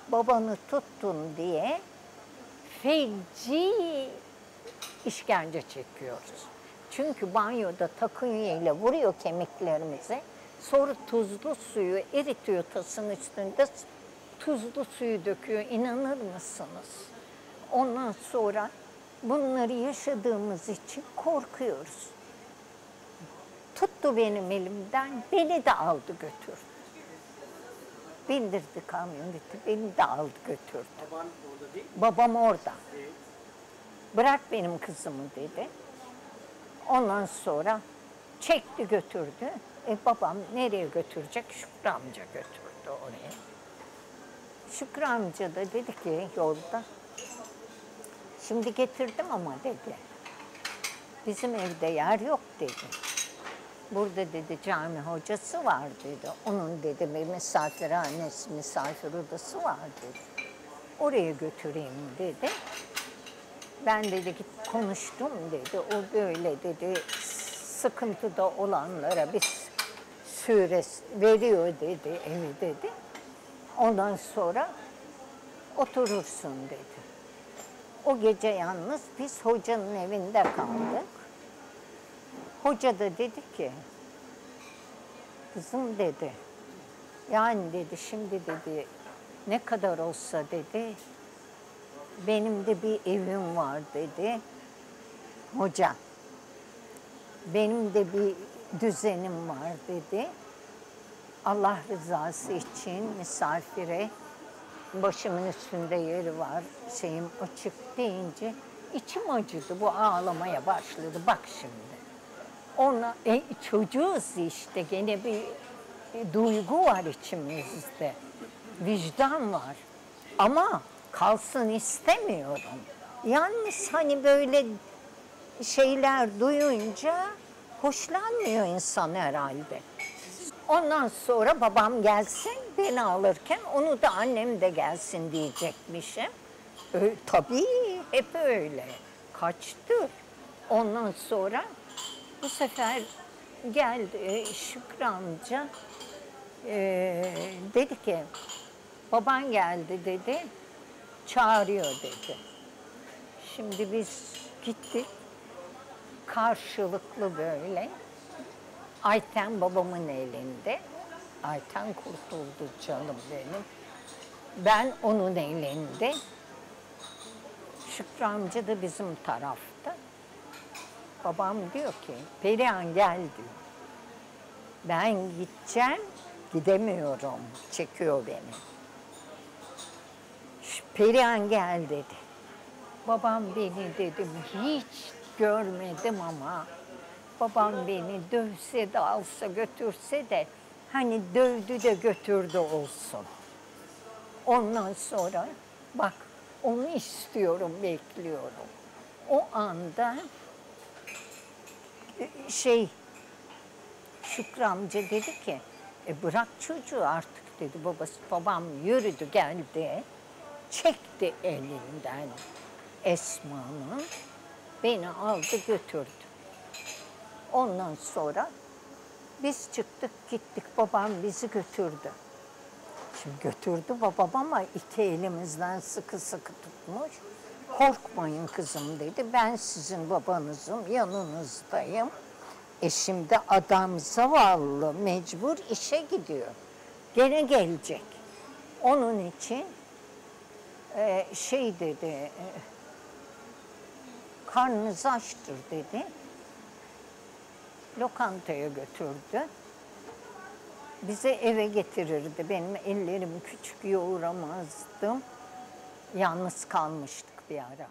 babanı tuttun diye feci işkence çekiyoruz. Çünkü banyoda takunya ile vuruyor kemiklerimize. Sonra tuzlu suyu eritiyor tasın üstünde. Tuzlu suyu döküyor. İnanır mısınız? Ondan sonra bunları yaşadığımız için korkuyoruz. Tuttu benim elimden, beni de aldı götürdü. Bindirdi kamyoneti, beni de aldı götürdü. Baban orada değil mi? Babam orada. Bırak benim kızımı dedi. Ondan sonra çekti götürdü. Babam nereye götürecek? Şükrü amca götürdü oraya. Şükrü amca da dedi ki yolda, şimdi getirdim ama dedi, bizim evde yer yok dedi. Burada dedi cami hocası var dedi. Onun dedi bir misafirhanesi, misafir odası var dedi. Oraya götüreyim dedi. Ben dedi git konuştum dedi. O böyle dedi sıkıntıda olanlara bir süre veriyor dedi evi dedi. Ondan sonra oturursun dedi. O gece yalnız biz hocanın evinde kaldık. Hoca da dedi ki, kızım dedi, yani dedi şimdi dedi ne kadar olsa dedi, benim de bir evim var dedi. Hoca, benim de bir düzenim var dedi. Allah rızası için misafire başımın üstünde yeri var, şeyim açık deyince içim acıdı. Bu ağlamaya başladı. Bak şimdi. Ona çocuğuz işte gene bir duygu var içimizde. vicdan var. Ama kalsın istemiyorum. Yalnız hani böyle şeyler duyunca hoşlanmıyor insan herhalde. Ondan sonra babam gelsin beni alırken onu da annem de gelsin diyecekmişim. Tabii hep öyle. Kaçtı. Ondan sonra bu sefer geldi Şükrü amca dedi ki baban geldi dedi, çağırıyor dedi. Şimdi biz gittik karşılıklı böyle. Ayten babamın elinde. Ayten kurtuldu canım benim. Ben onun elinde. Şükrü amca da bizim tarafta. Babam diyor ki Perihan gel diyor. Ben gideceğim, gidemiyorum. Çekiyor beni. Perihan gel dedi. Babam beni dedim hiç görmedim ama babam beni dövse de alsa götürse de hani dövdü de götürdü olsun. Ondan sonra bak onu istiyorum, bekliyorum. O anda Şükrü amca dedi ki bırak çocuğu artık dedi. Babam yürüdü geldi, çekti elinden Esma'nın, beni aldı götürdü. Ondan sonra biz çıktık gittik, babam bizi götürdü. Şimdi götürdü babam ama iki elimizden sıkı sıkı tutmuş. Korkmayın kızım dedi, ben sizin babanızım, yanınızdayım. Şimdi adam zavallı, mecbur işe gidiyor. Gene gelecek. Onun için dedi, karnınız açtır dedi. Lokantaya götürdü. Bize eve getirirdi. Benim ellerim küçük, yoğuramazdım. Yalnız kalmıştık bir ara.